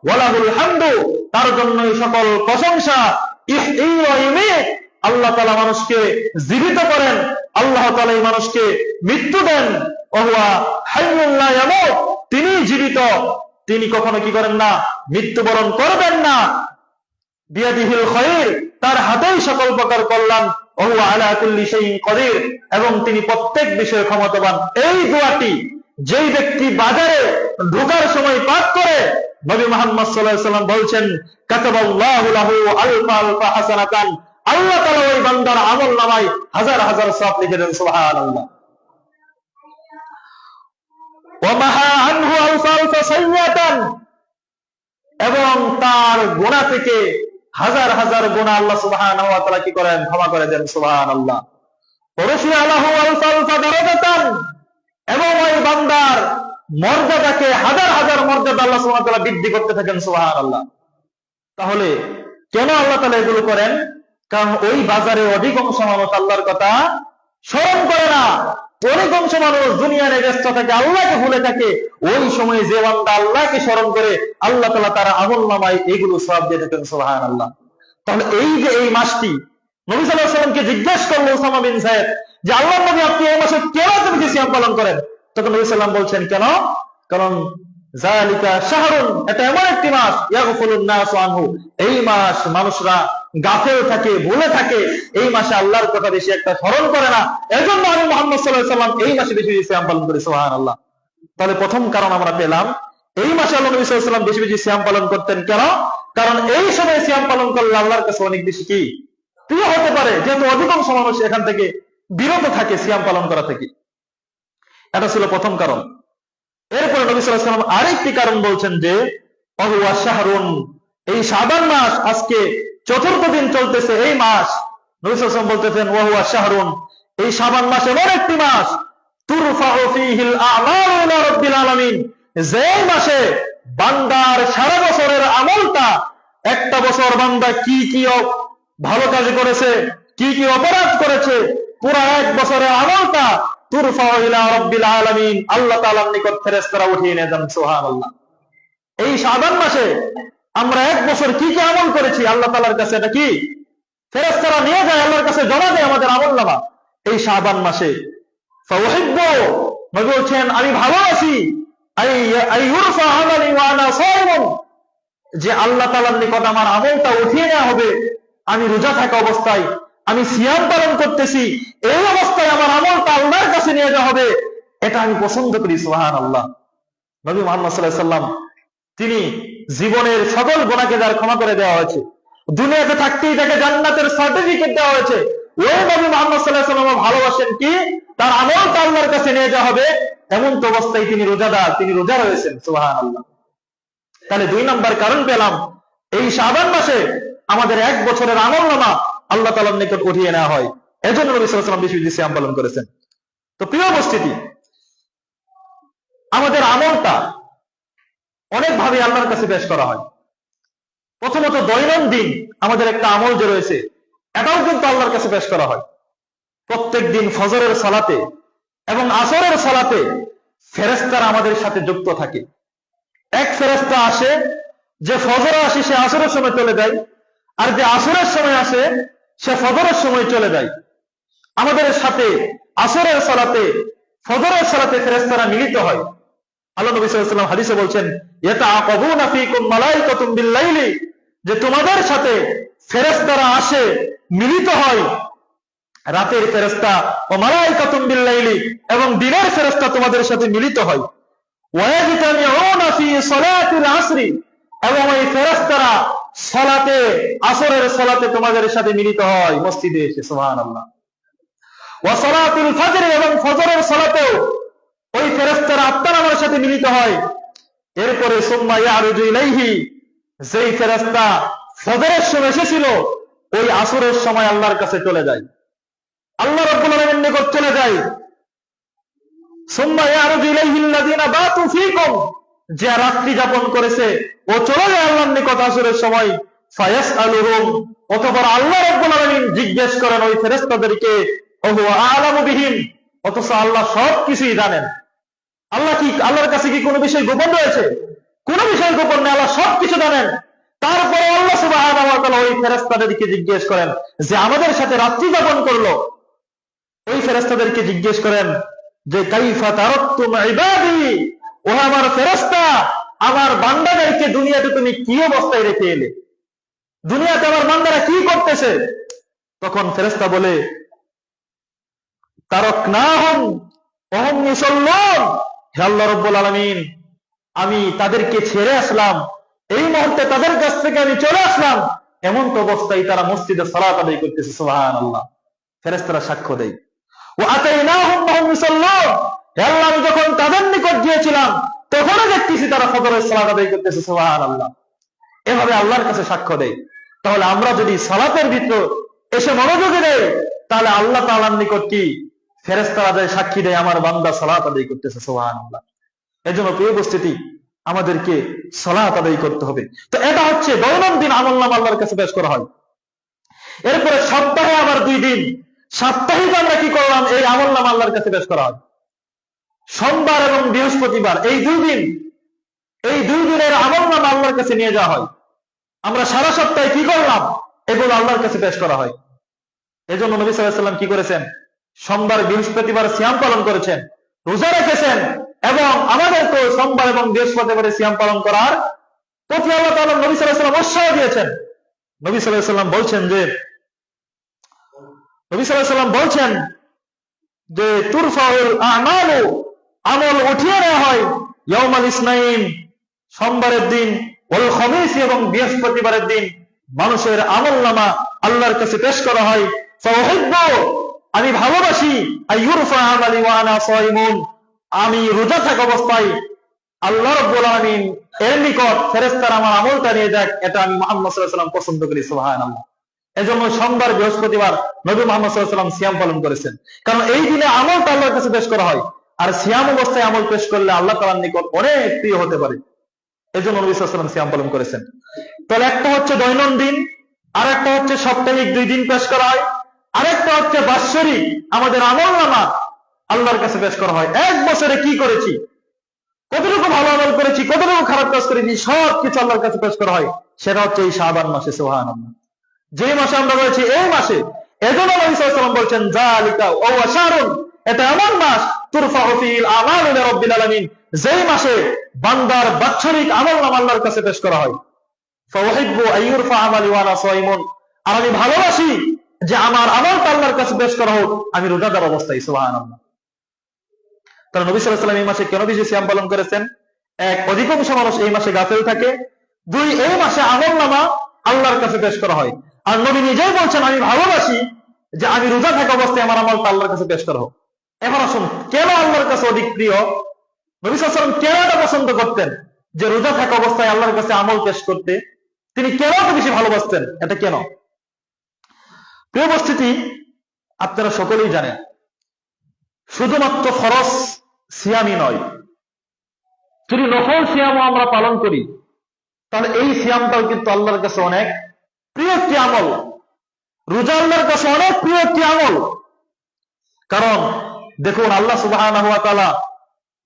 S1: ওয়া লাহুল হামদু, তার জন্যই সকল প্রশংসা। ইহয়ী ওয়া ইউমীত, আল্লাহ তাআলা মানুষকে জীবিত করেন, আল্লাহ তাআলা এই মানুষকে মৃত্যু দেন। ওয়া হুয়া হাইয়্যুন লা ইয়ামুত, তিনি জীবিত, তিনি কখনো কি করেন না, মৃত্যুবরণ করবেন না। বিয়াদিহিল খায়র, তার হাতেই সকল প্রকার কল্যাণ। ওয়া হুয়া আলা কুল্লি শাইইন কাদির, এবং তিনি প্রত্যেক বিষয়ে ক্ষমতাবান। এই দোয়াটি যেই ব্যক্তি বাজারে ঢোকার সময় পাঠ করে, নবী মুহাম্মদ সাল্লাল্লাহু আলাইহি ওয়াসাল্লাম বলছেন, কাতাবাল্লাহু লাহু আলফা আলফা হাসানাতান, আল্লাহ তাআলা ওই বান্দার আমলনামায় হাজার হাজার সওয়াব লিখে দেন। সুবহানাল্লাহ। ওয়া মাহা আনহু আলফা আলফা সাইয়্যাতান, এবং তার গুনাহ থেকে হাজার হাজার গুনাহ আল্লাহ সুবহানাহু ওয়া তাআলা কি করেন, ক্ষমা করে দেন। সুবহানাল্লাহ। ওরফিআ লাহু আলফা আলফা দারাজাতান, এবং ওই বান্দার মর্যাদাকে হাজার হাজার মর্যাদা আল্লাহ সুবহানাহু ওয়া তাআলা বৃদ্ধি করতে থাকেন। সুবহানাল্লাহ। তাহলে কেন আল্লাহ তাআলা এগুলো করেন? কারণ ওই বাজারে অধিকাংশ মানুষ আল্লাহর কথা স্মরণ করে না, অধিকাংশ মানুষ দুনিয়ার ব্যস্ত থাকে, আল্লাহকে ভুলে থাকে। ওই সময় যে বান্দা আল্লাহকে স্মরণ করে, আল্লাহ তাআলা তার আমলনামায় এগুলো সওয়াব দিয়ে থাকেন। সুবহানাল্লাহ। তাহলে এই যে এই মাসটি, নবী সাল্লাল্লাহু আলাইহি ওয়াসাল্লামকে জিজ্ঞেস করলো উসামা বিন যায়েদ যে আল্লাহর নবী, আপনি এই মাসে কেন তুমি সিয়াম পালন করেন? তখন নবী সাল্লাল্লাহু আলাইহি ওয়াসাল্লাম বলছেন, কেন? কারণ যালিকা শাহরুন, এটা এমন একটি মাস, ইয়াগফুলুন নাসু আনহু, এই মাস মানুষরা গাফেল থাকে, ভুলে থাকে, এই মাসে আল্লাহর কথা বেশি একটা স্মরণ করে না। এজন্য আমি মুহাম্মদ সাল্লাল্লাহু আলাইহি ওয়াসাল্লাম এই মাসে বেশি বেশি সিয়াম পালন করি। সুবহানাল্লাহ। তাহলে প্রথম কারণ আমরা পেলাম, এই মাসে আল্লাহ নবী সাল্লাল্লাহু আলাইহি ওয়াসাল্লাম বেশি বেশি সিয়াম পালন করতেন। কেন? কারণ এই সময় সিয়াম পালন করলে আল্লাহর কাছে অনেক বেশি কি প্রিয় হতে পারে, যেহেতু অধিকাংশ মানুষ এখান থেকে বিরত থাকে সিয়াম পালন করা থেকে। এটা ছিল প্রথম কারণ। এরপরে নবী সাল্লাল্লাহু আলাইহি ওয়াসাল্লাম আরেকটি কারণ বলছেন যে ওয়া শাহরুন, এই শাবান মাস আজকে চতুর্থ দিন চলতেছে, এই মাস নবী সাল্লাল্লাহু আলাইহি ওয়াসাল্লাম বলতেছেন ওয়া শাহরুন, এই শাবান মাস এমন একটি মাস, তুরফাউ ফীহিল আমালু ইলা রাব্বিল আলামিন, যে মাসে বান্দার সারা বছরের আমলটা, একটা বছর বান্দা কি কি ভালো কাজ করেছে, কি কি অপরাধ করেছে, পুরো এক বছরের আমলটা তুরফাউ ইলা রাব্বিল আলামিন, আল্লাহ তাআলার নিকট ফেরেশতারা উঠিয়ে নিয়ে যান। সুবহানাল্লাহ। এই শাবান মাসে আমরা এক বছর কি কি আমল করেছি, আল্লাহ তাআলার কাছে এটা কি ফেরেশতারা নিয়ে যায়, আল্লাহর কাছে জমা দেয় আমাদের আমলনামা এই শাবান মাসে। ফাউহিব্বু, নবী বলছেন আমি ভালোবাসি, আইয়ুরফা আমালি ওয়া আনা সাইমুন, যে আল্লাহ তাআলার নিকট আমার আমলটা উঠিয়ে নেওয়া হবে, আমি রোজা থাকা অবস্থায়, আমি সিয়াম পালন করতেছি, এই অবস্থায় আমার আমলটা আল্লাহর কাছে নিয়ে যাওয়া হবে, এটা আমি পছন্দ করি। সুবহানাল্লাহ। নবী মুহাম্মদ সাল্লাল্লাহু আলাইহি ওয়াসাল্লাম তিনি জীবনের সকল গুনাহকে যার ক্ষমা করে দেওয়া হয়েছে, দুনিয়াতে থাকতেই তাকে জান্নাতের সার্টিফিকেট দেওয়া হয়েছে, ওই নবী মুহাম্মদ সাল্লাল্লাহু আলাইহি ওয়াসাল্লাম ভালোবাসেন কি তার আমলটা আল্লাহর কাছে নিয়ে যাওয়া হবে, এমন তো অবস্থায় তিনি রোজাদার, তিনি রোজা রয়েছেন। সুবহানাল্লাহ। তাহলে দুই নাম্বার কারণ পেলাম, এই শাবান মাসে আমাদের এক বছরের আমলনামা আল্লাহ তাআলার নিকট উঠিয়ে নেওয়া হয়, এজন্য নবী সাল্লাল্লাহু আলাইহি ওয়াসাল্লাম বেশি বেশি সিয়াম পালন করেছেন। তো প্রিয় উপস্থিতি, আমাদের আমলটা অনেক ভাবে আল্লাহর কাছে পেশ করা হয়। প্রথমত দৈনন্দিন আমাদের একটা আমল যে রয়েছে, এটাও কিন্তু আল্লাহর কাছে পেশ করা হয়। প্রত্যেক দিন ফজরের সালাতে এবং আসরের সালাতে ফেরেশতারা আমাদের সাথে যুক্ত থাকে। এক ফেরেশতা আসে, যে ফজরে আসে সে আসরের সময় চলে যায়, আর যে আসরের সময় আসে সে ফজরের সময় চলে যায়। আমাদের সাথে আসরের সালাতে, ফজরের সালাতে ফেরেশতারা মিলিত হয়। আল্লাহ নবী সাল্লাল্লাহু আলাইহি ওয়াসাল্লাম হাদিসে বলছেন, ইয়াতাআকাবুনা ফীকুম মালাইকাতুম বিল-লাইলি, যে তোমাদের সাথে ফেরেশতারা আসে, মিলিত হয়, রাতের ফেরেশতা ও মালাইকাতুম বিল-লাইলি, এবং দিনের ফেরেশতা তোমাদের সাথে মিলিত হয়। ওয়ায়াজতামিউনা ফী সালাতিল আসরি, এবং এই ফেরেশতারা সালাতে, আসরের সালাতে তোমাদের সাথে মিলিত হয় মসজিদে এসে। সুবহানাল্লাহ। ওয়া সালাতুল ফজর, এবং ফজরের সালাতেও ওই ফেরেশতারা আপনার আমার সাথে মিলিত হয়। এরপরে সুম্মা ইয়ারুজু ইলাইহি, যেই ফেরেশতা ফজরের সময় এসেছিল ওই আসরের সময় আল্লাহর কাছে চলে যায়, আল্লাহ রাব্বুল আলামিনের নিকট চলে যায়। সুম্মা ইয়ারুজু ইলাইহিল্লাযিনা বাতু ফীকুম, যে রাত্রি যাপন করেছে ও চলে যায় আল্লাহর নিকট আসরের সময়। ফায়াসআলুহুম, অতঃপর আল্লাহ রাব্বুল আলামিন জিজ্ঞেস করেন ওই ফেরেশতাদেরকে, ওয়া আ'লামু বিহিম, অথচ আল্লাহ সবকিছুই জানেন। আল্লাহর কাছে কি কোনো বিষয় গোপন রয়েছে? কোন বিষয় গোপন নেই, আল্লাহ সবকিছু জানেন। তারপরে আল্লাহ সুবহানাহু ওয়া তাআলা ওই ফেরেশতাদেরকে জিজ্ঞেস করেন যে আমাদের সাথে রাত্রি যাপন করলো, ওই ফেরেশতাদেরকে জিজ্ঞেস করেন যে কাইফা তারাকতুম ইবাদি, ও আমার ফেরেশতা, আমার বান্দাদেরকে দুনিয়াতে তুমি কি অবস্থায় রেখে এলে? দুনিয়াতে আমার বান্দারা কি করতেছে? তখন ফেরেশতা বলে তারাকনাহুম ওয়া হুম ইউসাল্লুন, হে আল্লাহ রাব্বুল আলামিন, আমি তাদেরকে ছেড়ে আসলাম, এই মুহূর্তে তাদের কাছ থেকে আমি চলে আসলাম, এমন তো অবস্থায় তারা মসজিদে সালাত আদায় করতেছে। সুবহানাল্লাহ। ফেরেশতারা সাক্ষ্য দেয়। ওয়া আতাইনাহুম ওয়া হুম ইউসাল্লুন, হে আল্লাহ, আমি যখন তাদের নিকট গিয়েছিলাম তখনও দেখতেছি তারা ফজরের সালাত আদায় করতেছে। সুবহানাল্লাহ। এভাবে আল্লাহর কাছে সাক্ষ্য দেয়। তাহলে আমরা যদি সালাতের ভিতর এসে মনোযোগী দেই, তাহলে আল্লাহ তাআলার নিকট কি ফেরেশতারা যায় সাক্ষী দেয় আমার বান্দা সালাত আদায় করতেছে। সুবহানাল্লাহ। এজন্য প্রিয় উপস্থিতি, আমাদেরকে সালাত আদায় করতে হবে। তো এটা হচ্ছে দৈনন্দিন আমলনামা আল্লাহর কাছে পেশ করা হয়। এরপরে সপ্তাহে আবার 2 দিন, সাপ্তাহিক আমরা কি করলাম, এই আমলনামা আল্লাহর কাছে পেশ করা হয়। সোমবার এবং বৃহস্পতিবার, এই 2 দিন, এই 2 দিনের আমলনামা আল্লাহর কাছে নিয়ে যাওয়া হয়। আমরা সারা সপ্তাহে কি করলাম, এগুলো আল্লাহর কাছে পেশ করা হয়। এজন্য নবী সাল্লাল্লাহু আলাইহি ওয়াসাল্লাম কি করেছেন, সোমবার বৃহস্পতিবার সিয়াম পালন করেছেন, রোজা রেখেছেন, এবং আমাদেরকে সোমবার এবং বৃহস্পতিবারে সিয়াম পালন করার প্রতি আল্লাহ তাআলা নবী সাল্লাল্লাহু আলাইহি ওয়াসাল্লাম উৎসাহ দিয়েছেন। নবী সাল্লাল্লাহু আলাইহি ওয়াসাল্লাম বলছেন যে তুরফাউল আমালু, আমল উঠিয়ে নেওয়া হয় ইয়াউমাল ইসনাইন, সোমবারের দিন, ওয়াল খামিস, এবং বৃহস্পতিবারের দিন মানুষের আমলনামা আল্লাহর কাছে পেশ করা হয়। ফাউহিব্বু, আমি ভালোবাসি, আইয়ুরফা আমালি ওয়া আনা সাইমুন, আমি রোজা থাকা অবস্থায় আল্লাহ রাব্বুল আলামিন এর নিকট ফেরেশতারা আমার আমলটা নিয়ে যাক, এটা আমি মুহাম্মদ সাল্লাল্লাহু আলাইহি ওয়াসাল্লাম পছন্দ করি। সুবহানাল্লাহ। এজন্য সোমবার বৃহস্পতিবার নবী মুহাম্মদ সাল্লাল্লাহু আলাইহি ওয়াসাল্লাম সিয়াম পালন করেছেন, কারণ এই দিনে আমলটা আল্লাহর কাছে পেশ করা হয়। আর সিয়াম অবস্থায় আমল পেশ করলে আল্লাহ তাআলার নিকট অনেক প্রিয় হতে পারে। এজন্য নবী সাল্লাল্লাহু আলাইহি ওয়াসাল্লাম সিয়াম পালন করেছেন। তাহলে একটা হচ্ছে দৈনন্দিন, আর একটা হচ্ছে সাপ্তাহিক 2 দিন পেশ করা হয়, আরেকটা হচ্ছে বাৎসরিক আমাদের আমলনামা আল্লাহর কাছে পেশ করা হয়। এক বছরে কি করেছি, কতটুকু ভালো আমল করেছি, কতটুকু খারাপ কাজ করেছি, সব কিছু আল্লাহর কাছে পেশ করা হয়। সেটা হচ্ছে এই শাবান মাসে। সুবহানাল্লাহ। যে মাসে আমরা রয়েছি এই মাসে, এজন্য নবী সাল্লাল্লাহু আলাইহি ওয়াসাল্লাম বলেন যালিকা ওয়া শাহরুন, এটা এমন মাস তুরফাউ ফিল আমালু লিরাব্বিল আলামিন, যেই মাসে বান্দার বাৎসরিক আমলনামা আল্লাহর কাছে পেশ করা হয়। ফাউহিব্বু আইয়ুরফা আমালি ওয়া আনা সাইমুন, আর আমি ভালোবাসি যে আমার আমলটা আল্লাহর কাছে পেশ করা হোক আমি রোজাদার অবস্থায়। সুবহানাল্লাহ। তাহলে নবী সাল্লাল্লাহু আলাইহি ওয়াসাল্লাম এই মাসে কেন বেশি সিয়াম পালন করেছেন? এক, অধিকাংশ মানুষ এই মাসে গাফেল থাকে। 2, এই মাসে আমলনামা আল্লাহর কাছে পেশ করা হয়। আর নবী নিজেই বলছেন আমি ভালোবাসি যে আমি রোজা থাকা অবস্থায় আমার আমলটা আল্লাহর কাছে পেশ করা হোক। এখন আসুন, কেন আল্লাহর কাছে অধিক প্রিয়, নবী সাল্লাল্লাহু আলাইহি ওয়াসাল্লাম কেন এটা পছন্দ করতেন যে রোজা থাকা অবস্থায় আল্লাহর কাছে আমল পেশ করতে? তিনি কেন এত বেশি ভালোবাসতেন, এটা কেন? প্রিয় উপস্থিতি, আপনারা সকলেই জানেন শুধুমাত্র ফরজ সিয়ামই নয়, যদি নফল সিয়ামও আমরা পালন করি তাহলে এই সিয়ামটাও কিন্তু আল্লাহর কাছে অনেক প্রিয় একটি আমল। রোজা আল্লাহর কাছে অনেক প্রিয় একটি আমল। কারণ দেখুন, আল্লাহ সুবহানাহু ওয়া তাআলা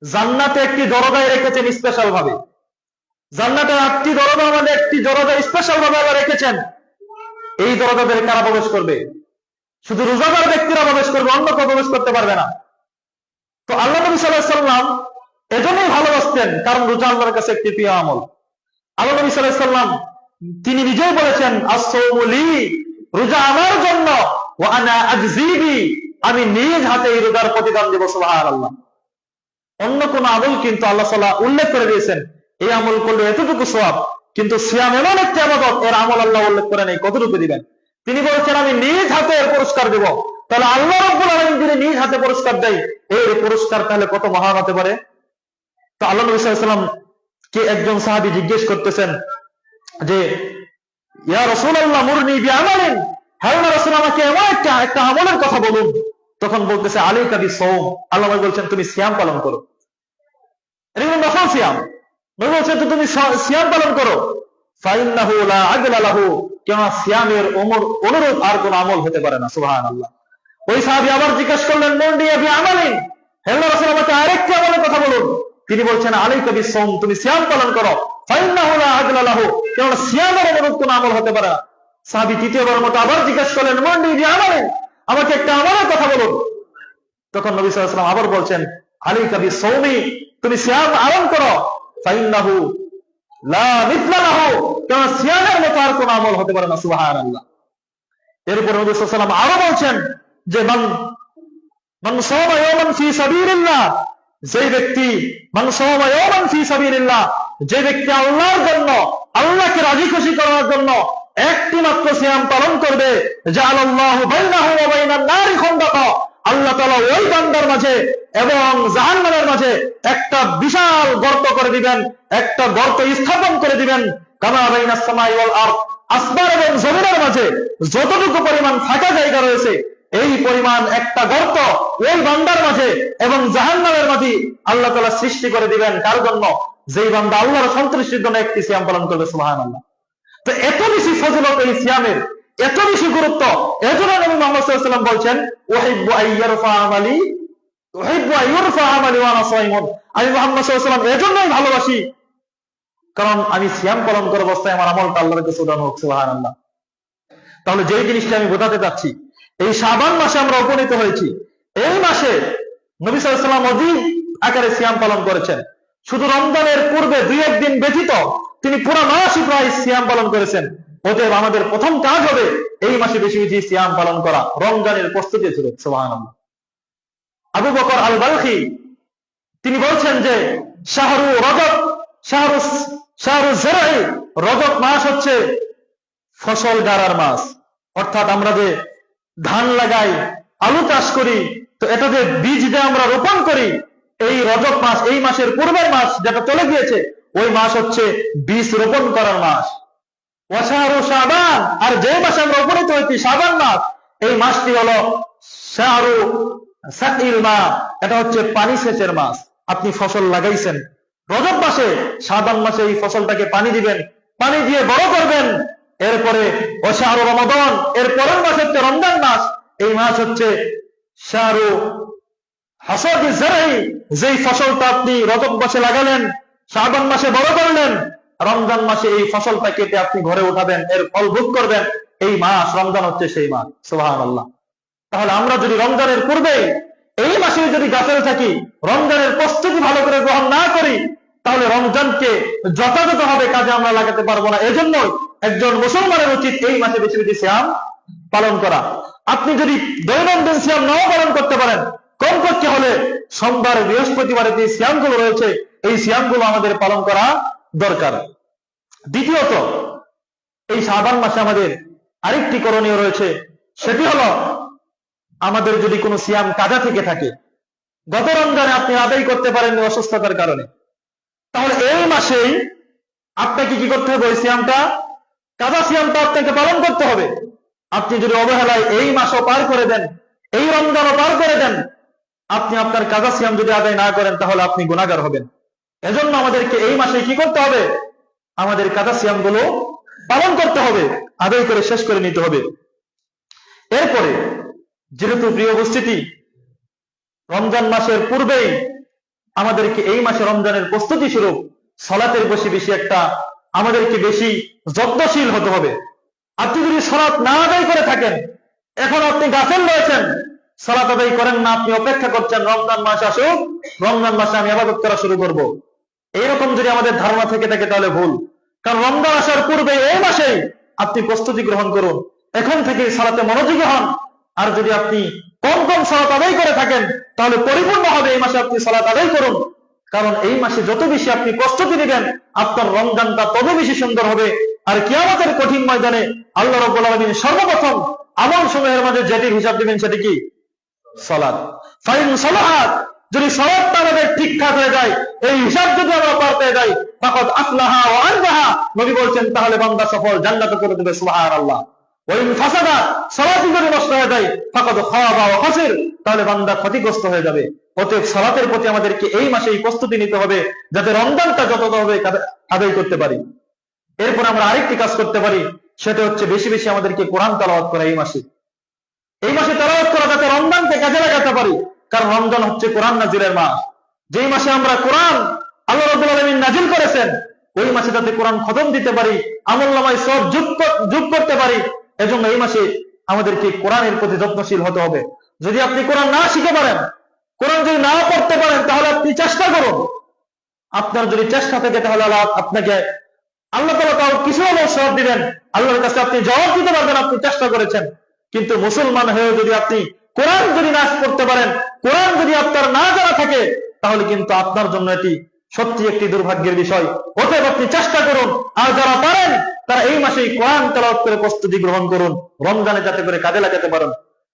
S1: জান্নাতে একটি দরজায় রেখেছেন স্পেশাল ভাবে। জান্নাতে 8টি দরজার মধ্যে একটি দরজা স্পেশাল ভাবে আল্লাহ রেখেছেন। এই দরজাদের কারা প্রবেশ করবে? শুধু রোজাদার ব্যক্তিরা প্রবেশ করবে, অন্য কেউ প্রবেশ করতে পারবে না। তো আল্লাহ নবী সাল্লাল্লাহু আলাইহি ওয়াসাল্লাম এজন্যই ভালোবাসতেন, কারণ রোজা আল্লাহর কাছে একটি প্রিয় আমল। আল্লাহ নবী সাল্লাল্লাহু আলাইহি ওয়াসাল্লাম তিনি নিজেই বলেছেন আস-সাওমু লি, রোজা আমার জন্য, ওয়া আনা আজজি বি, আমি নিজ হাতে এই রোজার প্রতিদান দেব। সুবহানাল্লাহ। অন্য কোন আমল কিন্তু আল্লাহ তাআলা উল্লেখ করে দিয়েছেন এই আমল করলে এতটুকু সওয়াব, কিন্তু সিয়াম এমন একটি ইবাদত, এর আমল আল্লাহ উল্লেখ করে নাই কতটুকু দিবেন। তিনি বলেছেন আমি নিজ হাতে এর পুরস্কার দেব। তাহলে আল্লাহ রাব্বুল আলামিন যদি নিজ হাতে পুরস্কার দেয়, এর পুরস্কার তাহলে কত মহান হতে পারে। তো আল্লাহ নবী সাল্লাল্লাহু আলাইহি ওয়াসাল্লাম কে একজন সাহাবী জিজ্ঞেস করতেছেন যে ইয়া রাসূলুল্লাহ মুরনি বিআমালিন, হে আল্লাহর রাসূল আমাকে এমন একটা আমলের কথা বলুন। তখন বলতেছে আলাইকা বিসসাওম, আল্লাহ বলছেন তুমি সিয়াম পালন করো। এটা কিন্তু নফল সিয়াম। নবী বলছেন তুমি সিয়াম পালন করো। ফাইন্নাহু লা আদলা লাহু, কেন সিয়ামের অনুরূপ আর কোন আমল হতে পারে না। সুবহানাল্লাহ। ওই সাহাবী আবার জিজ্ঞেস করলেন, মুন্ডি আবি আমালিন, হে আল্লাহর রাসূল আমাকে আরেকটি আমলের কথা বলুন। তিনি বলছেন, আলাইকা বিসসাওম, তুমি সিয়াম পালন করো। ফাইন্নাহু লা আদলা লাহু, কেন সিয়ামের অনুরূপ কোন আমল হতে পারে না। সাহাবী তৃতীয়বার মতো আবার জিজ্ঞেস করলেন, মুন্ডি আবি আমালিন, আমাকে একটা আমলের কথা বলুন। তখন নবী সাল্লাল্লাহু আলাইহি ওয়াসাল্লাম আবার বলছেন, আলাইকা বিসসাওমি, তুমি সিয়াম পালন করো। ফাইন্নাহু লা মিথলা লাহু, কেন সিয়ামের মতো আর কোন আমল হতে পারে না। সুবহানাল্লাহ। এরপর নবী সাল্লাল্লাহু আলাইহি ওয়াসাল্লাম আরো বলছেন যে মান সাওমা ইয়াওমান ফি সাবিলিল্লাহ, যে ব্যক্তি মান সাওমা ইয়াওমান ফি সাবিলিল্লাহ, যে ব্যক্তি আল্লাহর জন্য, আল্লাহকে রাজি খুশি করার জন্য একটি মাত্র সিয়াম পালন করবে, জাআলাল্লাহু বাইনাহু ওয়া বাইনান নারি খান্দাকা, আল্লাহ তাআলা ওই বান্দার মাঝে এবং জাহান্নামের মাঝে একটা বিশাল গর্ত করে দিবেন, একটা গর্ত স্থাপন করে দিবেন। কামা বাইনাস সামাই ওয়াল আরদ, আসমান এবং জমিনের মাঝে যতটুকু পরিমাণ ফাঁকা জায়গা রয়েছে, এই পরিমাণ একটা গর্ত ওই বান্দার মাঝে এবং জাহান্নামের মাঝে আল্লাহ তাআলা সৃষ্টি করে দিবেন। কার জন্য? যেই বান্দা আল্লাহর সন্তুষ্টির জন্য একটি সিয়াম পালন করবে। সুবহানাল্লাহ। তো এত বেশি ফজিলত এই সিয়ামের, এত বেশি গুরুত্ব, এজন্য নবী মুহাম্মদ সাল্লাল্লাহু আলাইহি ওয়াসাল্লাম বলছেন, উহিব্বু আইয়ারফা আমালি, উহিব্বু আইয়ারফা আমালি ওয়া আনা সাইমুন, আমি মুহাম্মদ সাল্লাল্লাহু আলাইহি ওয়াসাল্লাম এজন্যই ভালোবাসি কারণ আমি সিয়াম পালন করে অবস্থায় আমার আমলটা আল্লাহর কাছে উদাহরণ হোক। সুবহানাল্লাহ। তাহলে যেই জিনিসটা আমি বোঝাতে চাচ্ছি, এই শাবান মাসে আমরা উপনীত হয়েছি। এই মাসে নবী সাল্লাল্লাহু আলাইহি ওয়াসাল্লাম অধিক আকারে সিয়াম পালন করেছেন। শুধু রমজানের পূর্বে 2-1 দিন ব্যতীত তিনি পুরো মাসই প্রায় সিয়াম পালন করেছেন। অতএব আমাদের প্রথম কাজ হবে এই মাসে বেশি বেশি সিয়াম পালন করা, রমজানের প্রস্তুতি ছিল। সুবহানাল্লাহ। আবু বকর আল বালখি তিনি বলছেন যে শাহরু রজব, শাহরু জরাই, রজব মাস হচ্ছে ফসল গাড়ার মাস। অর্থাৎ আমরা যে ধান লাগাই, আলু চাষ করি, তো এটা যে বীজ দিয়ে আমরা রোপণ করি, এই রজব মাস, এই মাসের পূর্বের মাস যেটা চলে গিয়েছে, ওই মাস হচ্ছে বীজ রোপণ করার মাস। ওয়াশাহরু শাবান, আর যে মাসে আমরা উপনীত হয়েছি শাবান মাস, এই মাসটি হলো শাহরু সাকিল মা, এটা হচ্ছে পানি সেচের মাস। আপনি ফসল লাগাইছেন রজব মাসে, শাবান মাসে এই ফসলটাকে পানি দিবেন, পানি দিয়ে বড় করবেন। এরপরে ওয়াশাহরু রমাদান, এর পরের মাস হচ্ছে রমজান মাস। এই মাস হচ্ছে শাহরু হাসাদি জারই, যেই ফসলটা আপনি রজব মাসে লাগালেন, শাবান মাসে বড় করলেন, রমজান মাসে এই ফসলটা কেটে আপনি ঘরে উঠাবেন, এর ফল ভোগ করবেন। এই মাস রমজান হচ্ছে সেই মাস। সুবহানাল্লাহ। তাহলে আমরা যদি রমজানের পূর্বে এই মাসে যদি গাফেল থাকি, রমজানের প্রস্তুতি ভালো করে গ্রহণ না করি, তাহলে রমজানকে যথাযথভাবে কাজে আমরা লাগাতে পারবো না। এজন্য একজন মুসলমানের উচিত এই মাসে বেশি বেশি সিয়াম পালন করা। আপনি যদি দৈনন্দিন সিয়াম নাও পালন করতে পারেন, কমপক্ষে হলে সোমবার বৃহস্পতিবারে যে সিয়ামগুলো রয়েছে, এই সিয়ামগুলো আমাদের পালন করা দরকার। দ্বিতীয়ত, এই শাবান মাসে আমাদের আরেকটি করণীয় রয়েছে, সেটি হলো আমাদের যদি কোনো সিয়াম কাজা থেকে থাকে, গত রমজানে আপনি আদায় করতে পারেননি অসুস্থতার কারণে, তাহলে এই মাসেই আপনাকে কি করতে হবে? ওই সিয়ামটা, কাজা সিয়ামটা আপনাকে পালন করতে হবে। আপনি যদি অবহেলায় এই মাসও পার করে দেন, এই রমজানও পার করে দেন, আপনি আপনার কাজা সিয়াম যদি আদায় না করেন, তাহলে আপনি গুনাহগার হবেন। এজন্য আমাদেরকে এই মাসে কি করতে হবে? আমাদের কাজা সিয়াম গুলো পালন করতে হবে, আদায় করে শেষ করে নিতে হবে। এরপরে যেহেতু প্রিয় উপস্থিতি, রমজান মাসের পূর্বেই আমাদেরকে এই মাসে রমজানের প্রস্তুতি স্বরূপ সালাতের বেশি বেশি একটা আমাদেরকে বেশি যত্নশীল হতে হবে। আপনি যদি সালাত না আদায় করে থাকেন, এখন আপনি গাফেল রয়েছেন, সালাত আদায় করেন না, আপনি অপেক্ষা করছেন রমজান মাস আসুক, রমজান মাসে আমি ইবাদত করা শুরু করব, এইরকম যদি আমাদের ধারণা থেকে থাকে তাহলে ভুল। কারণ রমজান আসার পূর্বে এই মাসেই আপনি প্রস্তুতি গ্রহণ করুন, এখন থেকে সালাতে মনোযোগী হন। আর যদি আপনি কম কম সালাত আদায় করে থাকেন, তাহলে পরিপূর্ণ হবে এই মাসে আপনি সালাত আদায় করুন। কারণ এই মাসে যত বেশি আপনি প্রস্তুতি নেবেন, আপনার রমজানটা তত বেশি সুন্দর হবে। আর কিয়ামতের কঠিন ময়দানে আল্লাহ রাব্বুল আলামিন সর্বপ্রথম আমল সমূহের মাঝে যেটির হিসাব দিবেন সেটি কি? সালাত। ফাইন সালাত, যদি সালাতটা আমাদের ঠিকঠাক হয়ে যায়, এই হিসাব যদি আমরা পার পেয়ে যাই, ফাকাদ আফলাহা ওয়া আনজাহা, নবী বলছেন তাহলে বান্দা সফল, জান্নাতে করে দেবে। সুবহানাল্লাহ। ওয়াইন ফাসাদা, সালাত যদি নষ্ট হয়ে যায়, ফাকাদ খাবা ওয়া খাসির, তাহলে বান্দা ক্ষতিগ্রস্ত হয়ে যাবে। অতএব সালাতের প্রতি আমাদেরকে এই মাসে এই প্রস্তুতি নিতে হবে, যাতে রমজানটা যতভাবে আদায় করতে পারি। এরপর আমরা আরেকটি কাজ করতে পারি, সেটা হচ্ছে বেশি বেশি আমাদেরকে কোরআন তেলাওয়াত করা এই মাসে তেলাওয়াত করা, যাতে রমজানকে কাজে লাগাতে পারি। কারণ রমজান হচ্ছে কোরআন নাজিলের মাস। যেই মাসে আমরা কোরআন আল্লাহ রাব্বুল আলামিন নাজিল করেছেন, ওই মাসে যাতে কোরআন খতম দিতে পারি, আমলনামায় সব যোগ করতে পারি, এজন্য এই মাসে আমাদেরকে কোরআনের প্রতি যত্নশীল হতে হবে। যদি আপনি কোরআন না শিখে পারেন, কোরআন যদি না পড়তে পারেন, তাহলে আপনি চেষ্টা করুন। আপনার যদি চেষ্টা থাকে তাহলে আপনাকে আল্লাহ তাআলা তাও কিছু হলেও সওয়াব দিবেন। আল্লাহর কাছে আপনি জবাব দিতে পারবেন আপনি চেষ্টা করেছেন। কিন্তু মুসলমান হয়ে যদি আপনি কোরআন যদি না পড়তে পারেন, কোরআন যদি আপনার না জানা থাকে, তাহলে কিন্তু আপনার জন্য এটি সত্যি একটি দুর্ভাগ্যের বিষয়। অতএব আপনি চেষ্টা করুন, আর যারা পারেন তারা এই মাসেই কোরআন তেলাওয়াত করে প্রস্তুতি গ্রহণ করুন, রমজানে যাতে করে কাজে লাগাতে পারেন।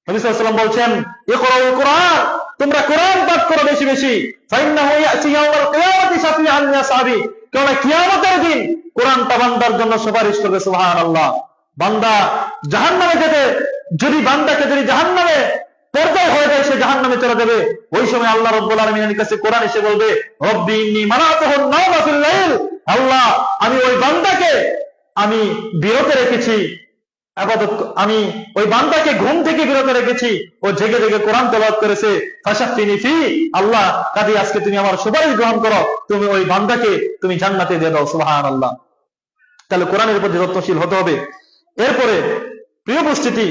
S1: নবী সাল্লাল্লাহু আলাইহি ওয়াসাল্লাম বলছেন, ইকরাউল কোরআন, তোমরা কোরআন পাঠ করো বেশি বেশি, ফাইন্নাহু ইয়াতি ইয়াউমাল কিয়ামাতি শাফিআন লি আসহাবি, কারণ কিয়ামতের দিন কোরআনটা বান্দার জন্য সুপারিশ করবে। সুবহানাল্লাহ। বান্দা জাহান্নামে যেতে, যদি বান্দাকে যদি জাহান্নামে পর্দায় হয়ে যায়, সে জাহান্নামে চলে যাবে, ওই সময় আল্লাহ রাব্বুল আলামিনের কাছে কোরআন এসে বলবে, রব্বি ইন্নী মানাতুহুন নাওমা ফিল লাইল, আল্লাহ আমি ওই বান্দাকে আমি বিরত রেখেছি ইবাদত, আমি ওই বান্দাকে ঘুম থেকে বিরত রেখেছি, ও জেগে জেগে কোরআন তেলাওয়াত করেছে, ফাশাফিনি ফি, আল্লাহ কাজে আজকে তুমি আমার সুপারিশ গ্রহণ করো, তুমি ওই বান্দাকে তুমি জান্নাতে দিয়ে দাও। সুবহানাল্লাহ। তাহলে কোরআনের প্রতি যত্নশীল হতে হবে। এরপরে প্রিয় উপস্থিতি,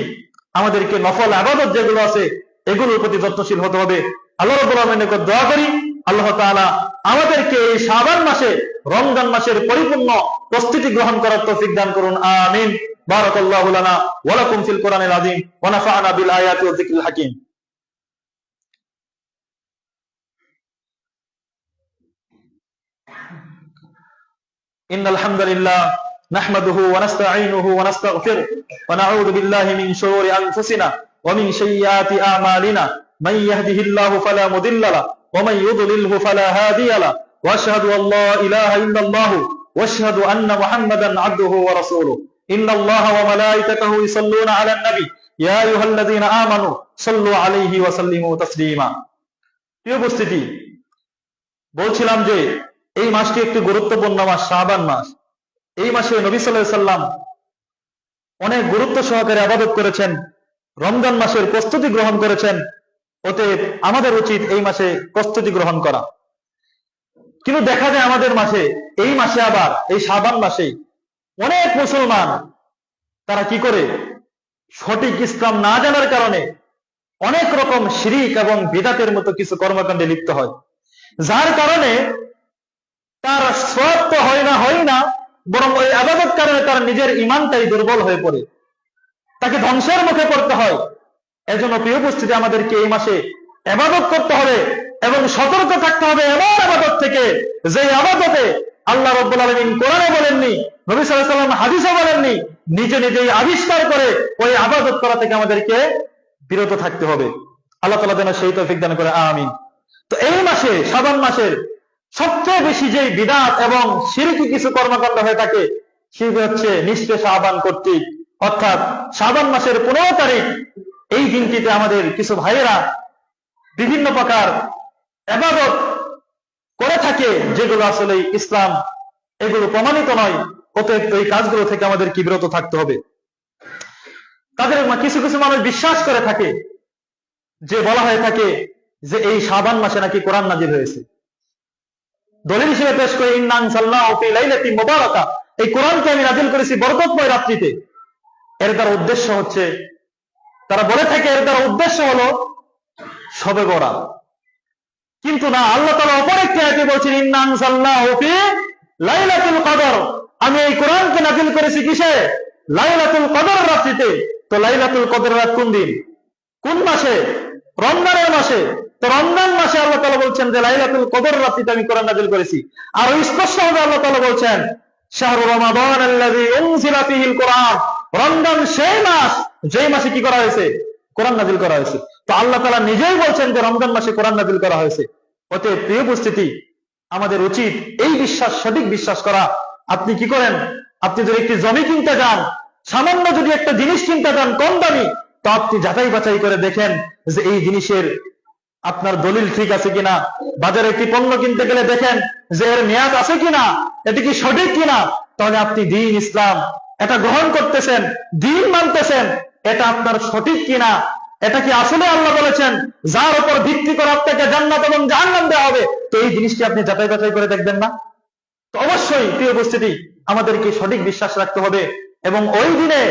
S1: আমাদেরকে নফল ইবাদত যেগুলো আছে এগুলোর প্রতি যত্নশীল হতে হবে। আল্লাহ রাব্বুল আলামিনের নিকট দোয়া করি, আল্লাহ তাআলা আমাদেরকে এই শাবান মাসে, রমজান মাসের পরিপূর্ণ প্রস্তুতি গ্রহণ করার তৌফিক দান করুন। আমিন। বারাকাল্লাহু লানা ওয়া লাকুম ফিল কোরআনিল আযীম ওয়া নাফা'না বিল আয়াতি ওয়াজ যিকরিল হাকীম। ইন্নাল হামদালিল্লাহ নাহমাদুহু ওয়া নাস্তাঈনুহু ওয়া নাস্তাগফিরুহ ওয়া নাউযু বিল্লাহি মিন শুরুরি আনফুসিনা ওয়া মিন সাইয়্যাতি আ'মালিনা, মান ইয়াহদিহিল্লাহু ফালা মুদিল্লা লাহু ওয়া মান ইউদ্লিলহু ফালা হাদিয়া লাহু, ওয়া আশহাদু আল লা ইলাহা ইল্লাল্লাহু ওয়া আশহাদু আন্না মুহাম্মাদান আবদুহু ওয়া রাসূলুহু। ইন্নাল্লাহা ওয়া মালাইকাতাহু ইউসাল্লুনা আলান নবী ইয়া আইয়ুহাল্লাযীনা আমানু সাল্লু আলাইহি ওয়া সাল্লিমু তাসলিমা। প্রিয় উপস্থিতি, বলছিলাম যে এই মাসটি একটি গুরুত্বপূর্ণ মাস, শাবান মাস। এই মাসে নবী সাল্লাল্লাহু আলাইহি সাল্লাম অনেক গুরুত্ব সহকারে ইবাদত করেছেন, রমজান মাসের প্রস্তুতি গ্রহণ করেছেন। অতএব আমাদের উচিত এই মাসে প্রস্তুতি গ্রহণ করা। কিন্তু দেখা যায় আমাদের মাসে, এই মাসে আবার এই শাবান মাসে অনেক মুসলমান তারা কি করে, সঠিক ইসলাম না জানার কারণে অনেক রকম শিরিক এবং বিদআতের মতো কিছু কর্মকাণ্ডে লিপ্ত হয়, যার কারণে তার সওয়াব তো হয় না, বরং ওই ইবাদত কারণে তার নিজের ঈমানটাই দুর্বল হয়ে পড়ে, তাকে ধ্বংসের মুখে পড়তে হয়। এজন্য প্রিয় উপস্থিতি, আমাদেরকে এই মাসে ইবাদত করতে হবে এবং সতর্ক থাকতে হবে এমন ইবাদত থেকে, যে ইবাদতে আল্লাহ রাব্বুল আলামিন কোরআনে বলেননি, নবী সাল্লাল্লাহু আলাইহি ওয়াসাল্লাম হাদিসে বলেননি, নিজেই আবিষ্কার করে ওই ইবাদত করা থেকে আমাদেরকে বিরত থাকতে হবে। আল্লাহ তাআলা যেন সেই তৌফিক দান করে। আমিন। তো এই মাসে, শাবান মাসের সবচেয়ে বেশি যে বিদআত এবং শিরকি কিছু কর্মকাণ্ড হয়ে থাকে, সেটি হচ্ছে নিসফে শাবান কর্তৃক, অর্থাৎ শাবান মাসের 15 তারিখ, এই দিনটিতে আমাদের কিছু ভাইয়েরা বিভিন্ন প্রকার ইবাদত করে থাকে, যেগুলো আসলে ইসলাম এগুলো প্রমাণিত নয়। অতএব এই কাজগুলো থেকে আমাদের কি বিরত থাকতে হবে। তাদের কিছু কিছু মানুষ বিশ্বাস করে থাকে, যে বলা হয়ে থাকে যে এই শাবান মাসে নাকি কোরআন নাজিল হয়েছে, দলিল হিসেবে পেশ করে, ইন্না আনজালনাহু ফি লাইলাতিন মুবারাকা, এই কোরআনকে আমি নাজিল করেছি বরকতময় রাত্রিতে। এর দ্বারা উদ্দেশ্য হচ্ছে, তারা বলে থাকে এর দ্বারা উদ্দেশ্য হলো শবে বরাত। কিন্তু না, আল্লাহ তাআলা অপর একটি আয়াতে বলছেন, ইন্না আনজালনাহু ফি লাইলাতুল কদর, আমি এই কোরআনকে নাজিল করেছি কিসে? লাইলাতুল কদর রাত্রিতে। তো লাইলাতুল কদর রাত কোন দিন, কোন মাসে? রমজানের মাসে। তো রমজান মাসে আল্লাহ তাআলা বলছেন যে লাইলাতুল কদর রাত্রিতে আমি কোরআন নাজিল করেছি। আর স্পষ্টভাবে আল্লাহ তাআলা বলছেন, শাহরু রমাদান আল্লাযী উনজিলা ফীহিল কোরআন, রমজান সেই মাস যেই মাসে কি করা হয়েছে? কোরআন নাজিল করা হয়েছে। তো আল্লাহ তাআলা নিজেই বলছেন যে রমজান মাসে কোরআন নাজিল করা হয়েছে। অতএব প্রিয় উপস্থিতি, আমাদের উচিত এই বিশ্বাস, সঠিক বিশ্বাস করা। আপনি কি করেন, আপনি যদি একটি জমি কিনতে যান, সামান্য যদি একটা জিনিস কিনতে যান কম দামি, তো আপনি যাচাই বাছাই করে দেখেন যে এই জিনিসের আপনার দলিল ঠিক আছে কিনা। বাজারে একটি পণ্য কিনতে গেলে দেখেন যে এর মেয়াদ আছে কিনা, এটি কি সঠিক কিনা। তাহলে আপনি দ্বীন ইসলাম এটা গ্রহণ করতেছেন, দ্বীন মানতেছেন, এটা আপনার সঠিক কিনা, এটা কি আসলে আল্লাহ বলেছেন যার উপর ভিত্তি করে আপনাকে জান্নাত এবং জাহান্নাম দেওয়া হবে, তো এই জিনিসটি আপনি যাচাই বাছাই করে দেখবেন না? তো অবশ্যই প্রিয় উপস্থিতি, আমাদেরকে সঠিক বিশ্বাস রাখতে হবে। এবং ওই দিনে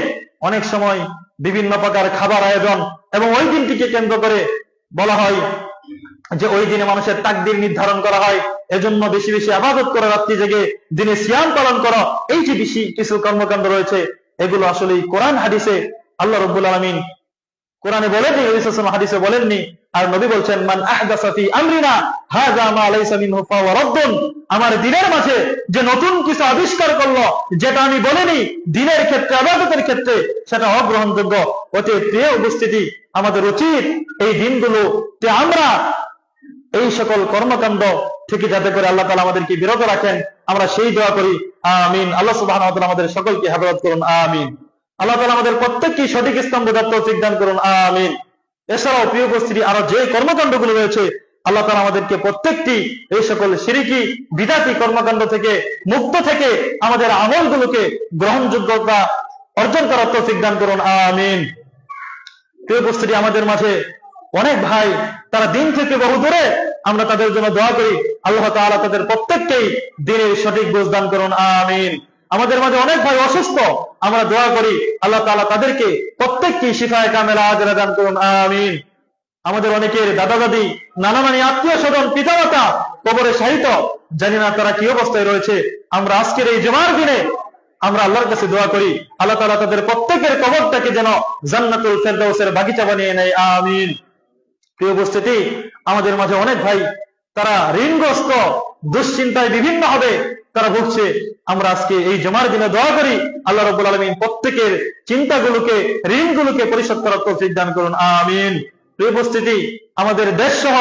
S1: অনেক সময় বিভিন্ন প্রকার খাবার আয়োজন, এবং ওই দিনটিকে কেন্দ্র করে বলা হয় যে ওই দিনে মানুষের তাকদীর নির্ধারণ করা হয়, এজন্য বেশি বেশি ইবাদত করো, রাত্রি জেগে দিনে সিয়াম পালন করো। এই যে বেশি কিছু কর্মকাণ্ড রয়েছে, এগুলো আসলে কোরআন হাদিসে আল্লাহ রাব্বুল আলামিন কোরআনে বলেননি, নবী সাল্লাল্লাহু আলাইহি ওয়াসাল্লাম হাদিসে বলেননি। আর নবী বলছেন, মান আহদাসা ফি আমরিনা হাযা মা লাইসা মিনহু ফাহুয়া রাদ্দুন, আমার দ্বীনের মাঝে যে নতুন কিছু আবিষ্কার করলো, যেটা আমি বলিনি দ্বীনের ক্ষেত্রে, ইবাদতের ক্ষেত্রে, সেটা অগ্রহণযোগ্য। অতএব প্রিয় উপস্থিতি, আমাদের উচিত এই দিনগুলোতে আমরা এই সকল কর্মকাণ্ড থেকে যাতে করে আল্লাহ তাআলা আমাদেরকে বিরত রাখেন, আমরা সেই দোয়া করি। আমিন। আল্লাহ সুবহানাহু ওয়া তাআলা আমাদের সকলকে হেফাজত করুন। আমিন। আল্লাহ তাআলা আমাদের প্রত্যেককে সঠিক ইসলাম বোঝার তৌফিক দান করুন। আমিন। এছাড়াও প্রিয় উপস্থিতি, আরো যে কর্মকাণ্ডগুলো রয়েছে, আল্লাহ তাআলা আমাদেরকে প্রত্যেকটি এই সকল শিরকি বিদআতি কর্মকাণ্ড থেকে মুক্ত থেকে আমাদের আমলগুলোকে গ্রহণযোগ্যতা অর্জন করার তৌফিক দান করুন। আমিন। প্রিয় উপস্থিতি, আমাদের মাঝে অনেক ভাই তারা দিন থেকে বহু দূরে, আমরা তাদের জন্য দোয়া করি, আল্লাহ তাআলা তাদের প্রত্যেককেই দ্বীনের সঠিক বুঝ দান করুন। আমিন। আমাদের মাঝে অনেক ভাই অসুস্থ, আমরা দোয়া করি আল্লাহ তাআলা তাদেরকে প্রত্যেককেই শিফায়ে কামেলা আজরা দান করুন। আমিন। আমাদের অনেকের দাদা দাদি, নানা নানি, আত্মীয় স্বজন, পিতামাতা কবরে শায়িত, জানি না তারা কি অবস্থায় রয়েছে। আমরা আজকের এই জুমার দিনে আমরা আল্লাহর কাছে দোয়া করি, আল্লাহ তাআলা তাদের প্রত্যেকের কবরটাকে যেন জান্নাতুল ফেরদাউসের বাগিচা বানিয়ে নেয়। আমিন। প্রিয় উপস্থিতি, আমাদের মাঝে অনেক ভাই তারা ঋণগ্রস্ত, দুশ্চিন্তায় বিভিন্ন হবে তারা ভুগছে। আমরা আজকে এই জুমার দিনে দোয়া করি আল্লাহ রাব্বুল আলামিন প্রত্যেকের চিন্তাগুলোকে, ঋণগুলোকে পরিশোধ করার তৌফিক দান করুন। আমিন। প্রিয় উপস্থিতি, আমাদের দেশ সহ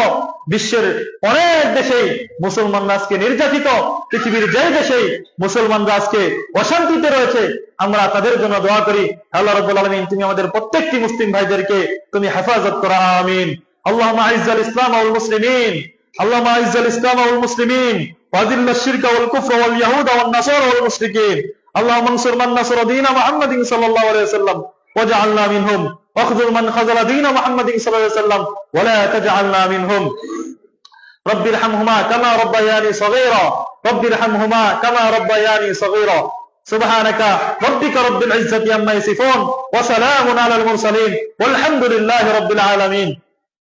S1: বিশ্বের অনেক দেশেই মুসলমানরা আজকে নির্যাতিত, পৃথিবীর যে দেশেই মুসলমানরা আজকে অশান্তিতে রয়েছে, আমরা তাদের জন্য দোয়া করি আল্লাহ রাব্বুল আলামিন তুমি আমাদের প্রত্যেকটি মুসলিম ভাইদেরকে তুমি হেফাজত করো। আমিন। আল্লাহুম্মা আইজ্জাল ইসলাম ওয়াল মুসলিমিন, আল্লাহুম্মা আইজ্জাল ইসলাম ওয়াল মুসলিমিন ওয়াযিল্লাশ শিরকা ওয়াল কুফরা ওয়াল ইয়াহুদা ওয়ান নাসারা ওয়াল মুশরিকিন, আল্লাহুম্মা আনসুর মান নাসারা দীন মুহাম্মাদিন সাল্লাল্লাহু আলাইহি ওয়াসাল্লাম ওয়াজআলনা মিনহুম واخذل من خذل دين محمد صلى الله عليه وسلم ولا تجعلنا منهم رب ارحمهما كما ربياني صغيرا رب ارحمهما كما ربياني صغيرا سبحانك ربك رب العزة عما يصفون وسلام على المرسلين والحمد لله رب العالمين.